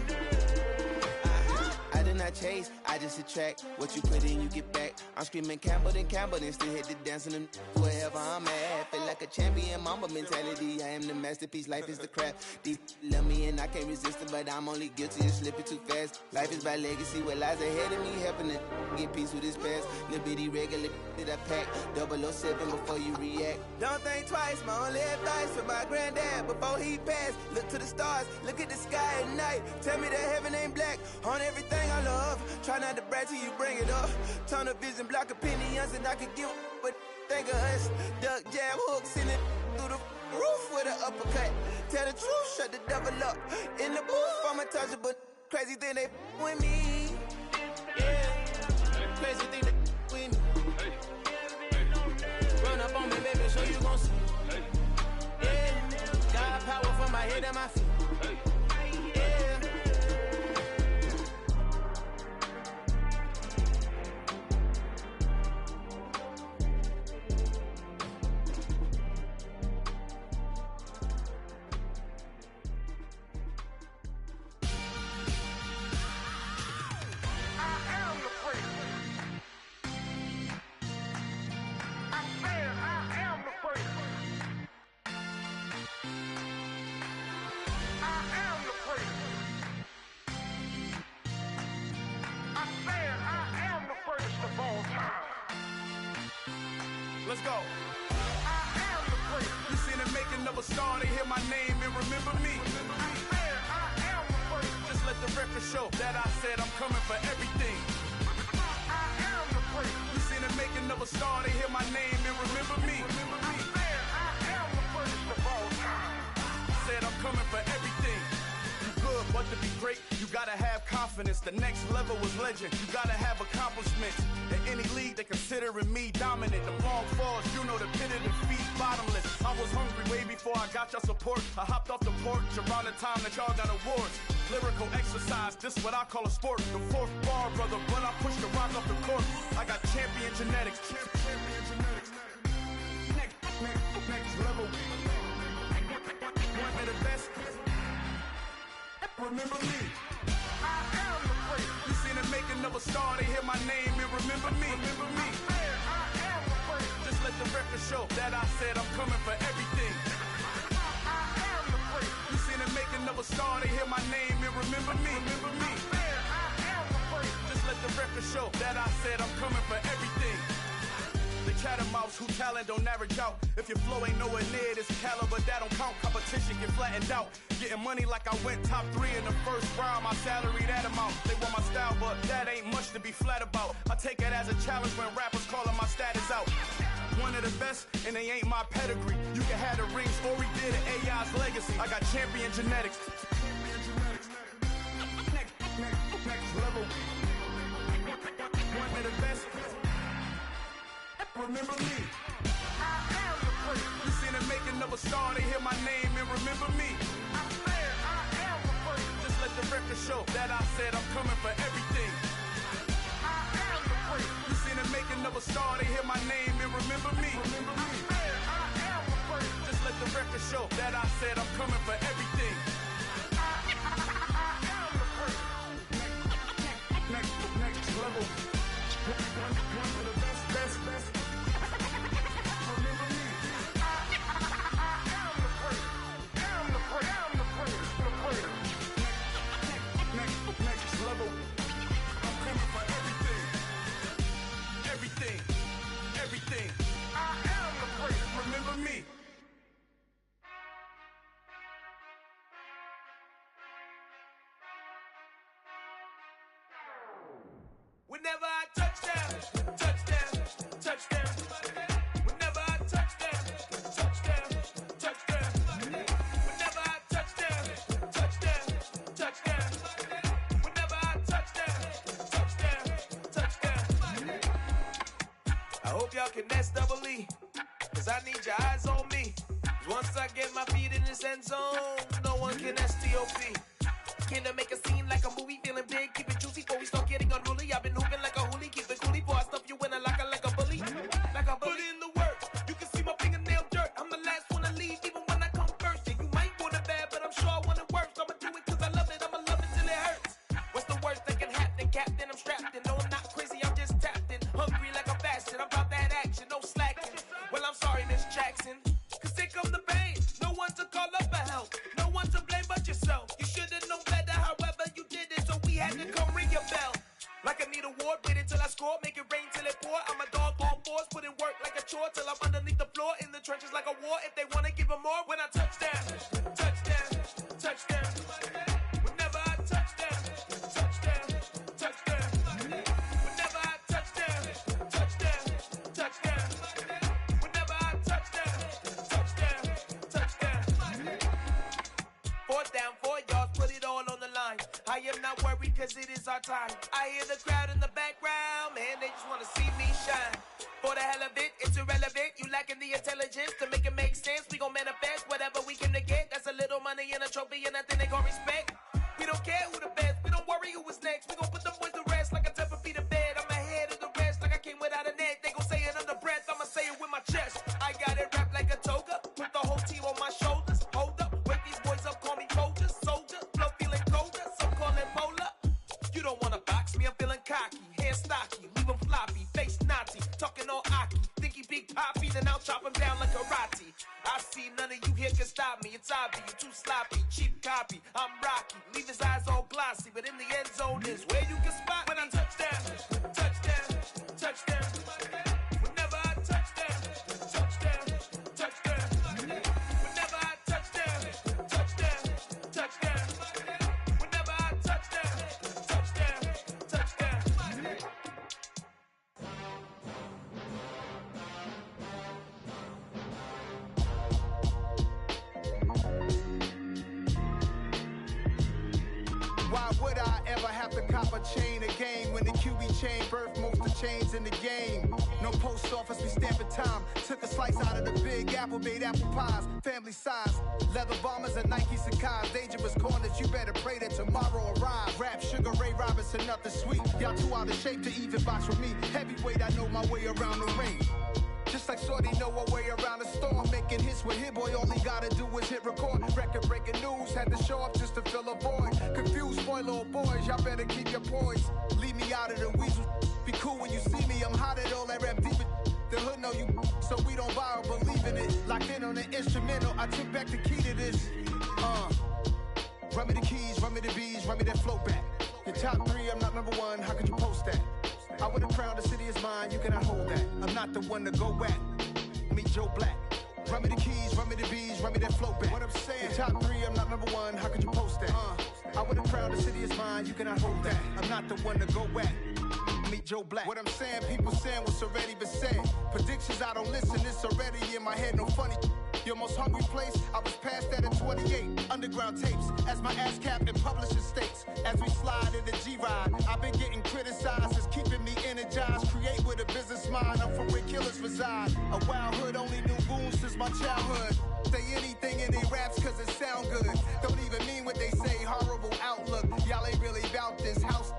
[SPEAKER 14] I did not chase, I just attract. What you put in, you get back. I'm screaming Campbell, then still hit the dance and wherever I'm at. Feel like a champion, mama mentality. I am the masterpiece, life is the crap. Deep love me and I can't resist it, but I'm only guilty of slipping too fast. Life is by legacy, what lies ahead of me, helping to get peace with this past. Little bitty regular that I pack, 007 before you react. Don't think twice, my only advice for my granddad before he passed. Look to the stars, look at the sky at night. Tell me that heaven ain't black on everything I love. Try not to brag till you bring it up. Tunnel vision, block opinions, and I could give but think of us. Duck jab hooks in it through the roof with tell the truth, shut the devil up. In the booth, I'm untouchable. Crazy thing they with me. Yeah, crazy thing they with me. Run up on me, baby, so you gon' see. Yeah, got power from my head and my feet. Yeah.
[SPEAKER 10] Let's go. You seen the making of a star, they hear my name and remember me. Just let the record show that I said I'm coming for everything. You seen the making of a star, they hear my name and remember me. Said I'm coming for everything. You good, but to be great, you gotta have confidence. The next level was legend. You gotta have accomplishments. In any league, they considering me dominant. The long falls, you know the pit of defeat, bottomless. I was hungry way before I got your support. I hopped off the porch around the time that y'all got awards. Lyrical exercise, this what I call a sport. The fourth bar, brother, when I push the rock off the court. I got champion genetics. Champion genetics. Next level. One of the best. Remember me. I am the great. You seen the making of a star, they hear my name and remember me. Remember me. I am the great. Just let the record show that I said I'm coming for everything. I am the great. You seen the making of a star, they hear my name and remember me. Remember me. I am the great. Just let the record show that I said I'm coming for everything. The catamounts who talent don't average out. If your flow ain't nowhere near this caliber, that don't count. Competition get flattened out. Getting money like I went top 3 in the first round. My salary that amount. They want my style, but that ain't much to be flat about. I take it as a challenge when rappers calling my status out. One of the best, and they ain't my pedigree. You can have the rings, or we did it, AI's legacy. I got champion genetics. Next level. One of the best. Remember me. I am the great. You seen the making of a star, they hear my name and remember me. I am the great. Just let the record show that I said I'm coming for everything. I am the great. You seen the making of a star, they hear my name and remember me. Remember me. I am the great. Just let the record show that I said I'm coming for everything. I am the great. Next level. One of the best. Remember me. I am the great. I'm the great. Next level. I'm coming for everything. I am the great. Remember me.
[SPEAKER 15] Whenever I touch down. Whenever I touch down. Whenever I touch down. Whenever I touch down. I hope y'all can nest double E, cause I need your eyes on me. Once I get my feet in this end zone, no one can STOP. Can I make a scene like a movie, feeling big, keep it juicy before we start getting unruly. I've been hooping like a hoolie, keep it coolie before I stuff you in a locker like a bully. Put in the work, you can see my fingernail dirt. I'm the last one to leave, even when I come first. Yeah, you might want it bad, but I'm sure I want it worse. I'ma do it cause I love it, I'ma love it till it hurts. What's the worst that can happen, Captain? I'm strapped in, no I'm not crazy, I'm just tapped in. Hungry like a bastard, I'm about that action, no slacking. Well, I'm sorry, Miss Jackson, cause here come the pain. No one to call up for help, no one to blame but yourself. You should've known better, however you did it, so we had to come ring your bell. Like I need a ward, wait until I score, make it rain till it pour. I'm a dog on fours, put in work like a chore till I'm underneath the floor, in the trenches like a war. If they wanna give them more, when I touch down. Whenever I touch down. Whenever I touch down. Whenever I touch down. am not worried cause it is our time. I hear the crowd in the background, man, they just wanna see me shine. For the hell of it, it's irrelevant. You lacking the intelligence to make it make sense. We gon' manifest whatever we came to get. That's a little money and a trophy and nothing they gon' respect. We don't care who the best, we don't worry who was next. We gon' put them boys to rest like a 10 feet of bed. I'm ahead of the rest like I came without a net. They gon' say it under breath, I'ma say it with my chest. I got it wrapped like a toga, put the whole team on my shoulders. Hold up, wake these boys up, call me soldier, soldier. Flow feeling colder, some call it polar. You don't wanna box me, I'm feeling cocky. Hair stocky, leave him floppy, face Nazi. Talking all Aki, think he big poppy, then I'll chop him down like karate. I see none of you here can stop me. It's obvious, you too sloppy, cheap copy. I'm Rocky, leave his eyes all glossy, but in the end zone is where you can spot when I touchdown, touchdown, touchdown. Whenever I touchdown, touchdown, touchdown. Whenever I touchdown, touchdown, touchdown. Whenever I touchdown, touchdown, touchdown.
[SPEAKER 16] Why would I ever have to cop a chain again when the QB chain birthed most of the chains in the game? No post office, we stamping time. Took a slice out of the big apple, made apple pies, family size. Leather bombers and Nike Sacai's. Dangerous corners, you better pray that tomorrow arrives. Rap, Sugar Ray Robinson, nothing sweet. Y'all too out of shape to even box with me. Heavyweight, I know my way around the ring. Just like Shorty know her way around the storm. Making hits with Hit Boy, all he gotta do is hit record. Record breaking news, had to show up just to fill a void. Confused boy, little boys, y'all better keep your poise. Leave me out of the weasel. Be cool when you see me, I'm hot at all that rap deep. The hood know you, so we don't borrow, believe in it. Locked in on the instrumental, I took back the key to this. Run me the keys, run me the bees, run me that flow back. Your top three, I'm not number one, how could you post that? I would've crowned the city is mine, you cannot hold that. I'm not the one to go at. Meet Joe Black. Run me the keys, run me the bees, run me that flow back. What I'm saying, your top three, I'm not number one, how could you post that? I would've crowned the city is mine, you cannot hold that. I'm not the one to go at. Meet Joe Black. What I'm saying, people saying what's already been said. Predictions, I don't listen, it's already in my head, no funny. Your most hungry place, I was past that at 28. Underground tapes, as my ass cap in publishing states. As we slide in the G-Ride, I've been getting criticized, it's keeping me energized. Create with a business mind, I'm from where killers reside. A wild hood, only knew goons since my childhood. Say anything in they raps cause it sound good. Don't even mean what they say, horrible outlook. Y'all ain't really about this house.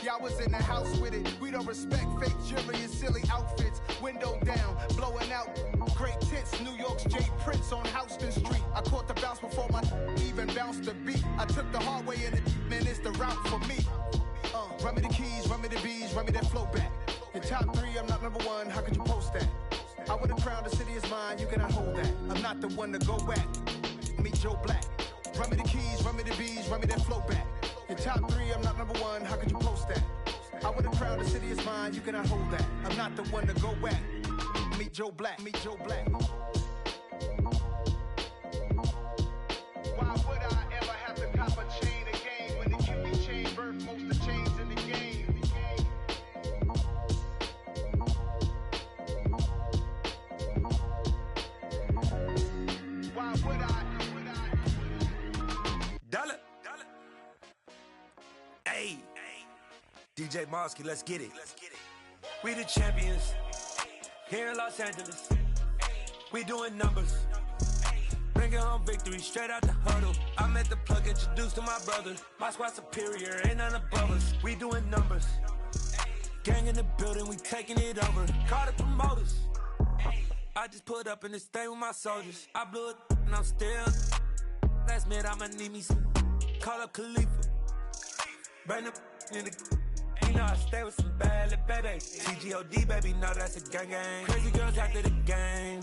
[SPEAKER 16] Y'all was in the house with it. We don't respect fake jewelry and silly outfits. Window down, blowing out. Great tits, New York's J. Prince on Houston Street. I caught the bounce before my even bounced the beat. I took the hard way and it, man, it's the route for me. Run me the keys, run me the bees, run me that flow back. Your top three, I'm not number one, how could you post that? I would've crowned the city is mine, you cannot hold that. I'm not the one to go at. Meet Joe Black. Run me the keys, run me the bees, run me that flow back. Your top three, I'm not number one, how could you post that? I would've crowned the city is mine, you cannot hold that. I'm not the one to go at. Meet Joe Black, meet Joe Black. Why would I ever have to cop a chain again when the QB chain birthed most of the chains in the game? Why would I?
[SPEAKER 15] Dollar. Hey, DJ Mosky, let's get it. We the champions here in Los Angeles. We doing numbers, bringing home victory straight out the huddle. I'm at the plug, introduced to my brother. My squad superior, ain't none above us. We doing numbers, gang in the building, we taking it over. Call the promoters. I just put up in this thing with my soldiers. I blew it and I'm still. Last minute I'ma need me some. Call up Khalifa. Bring them in the. You know I stay with some bad little babies. TGOD, baby, know that's a gang gang. Crazy girls after the game.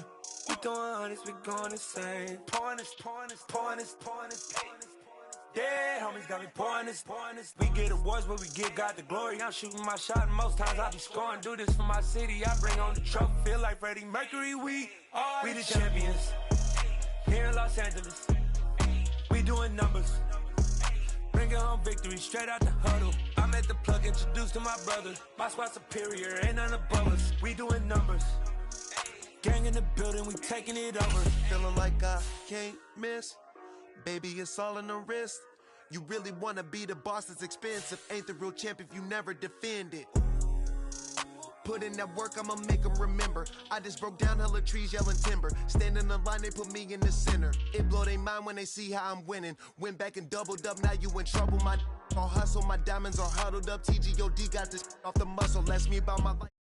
[SPEAKER 15] We going honest, we going insane. Pouring this. Yeah, homies got me pouring this. We get awards, but we give God the glory. I'm shooting my shot, and most times I be scoring. Do this for my city, I bring on the trophy. Feel like Freddie Mercury, we the champions here in Los Angeles. We doing numbers, bringing home victory straight out the huddle. I'm at the plug, introduced to my brother. My squad superior, ain't none above us. We doing numbers, gang in the building, we taking it over.
[SPEAKER 17] Feeling like I can't miss. Baby, it's all in the wrist. You really wanna be the boss, that's expensive. Ain't the real champ if you never defend it. Put in that work, I'ma make them remember. I just broke down hella trees, yelling timber. Stand in the line, they put me in the center. It blow their mind when they see how I'm winning. Went back and doubled up, now you in trouble. My all hustle, my diamonds are huddled up. TGOD got this off the muscle. That's me about my life.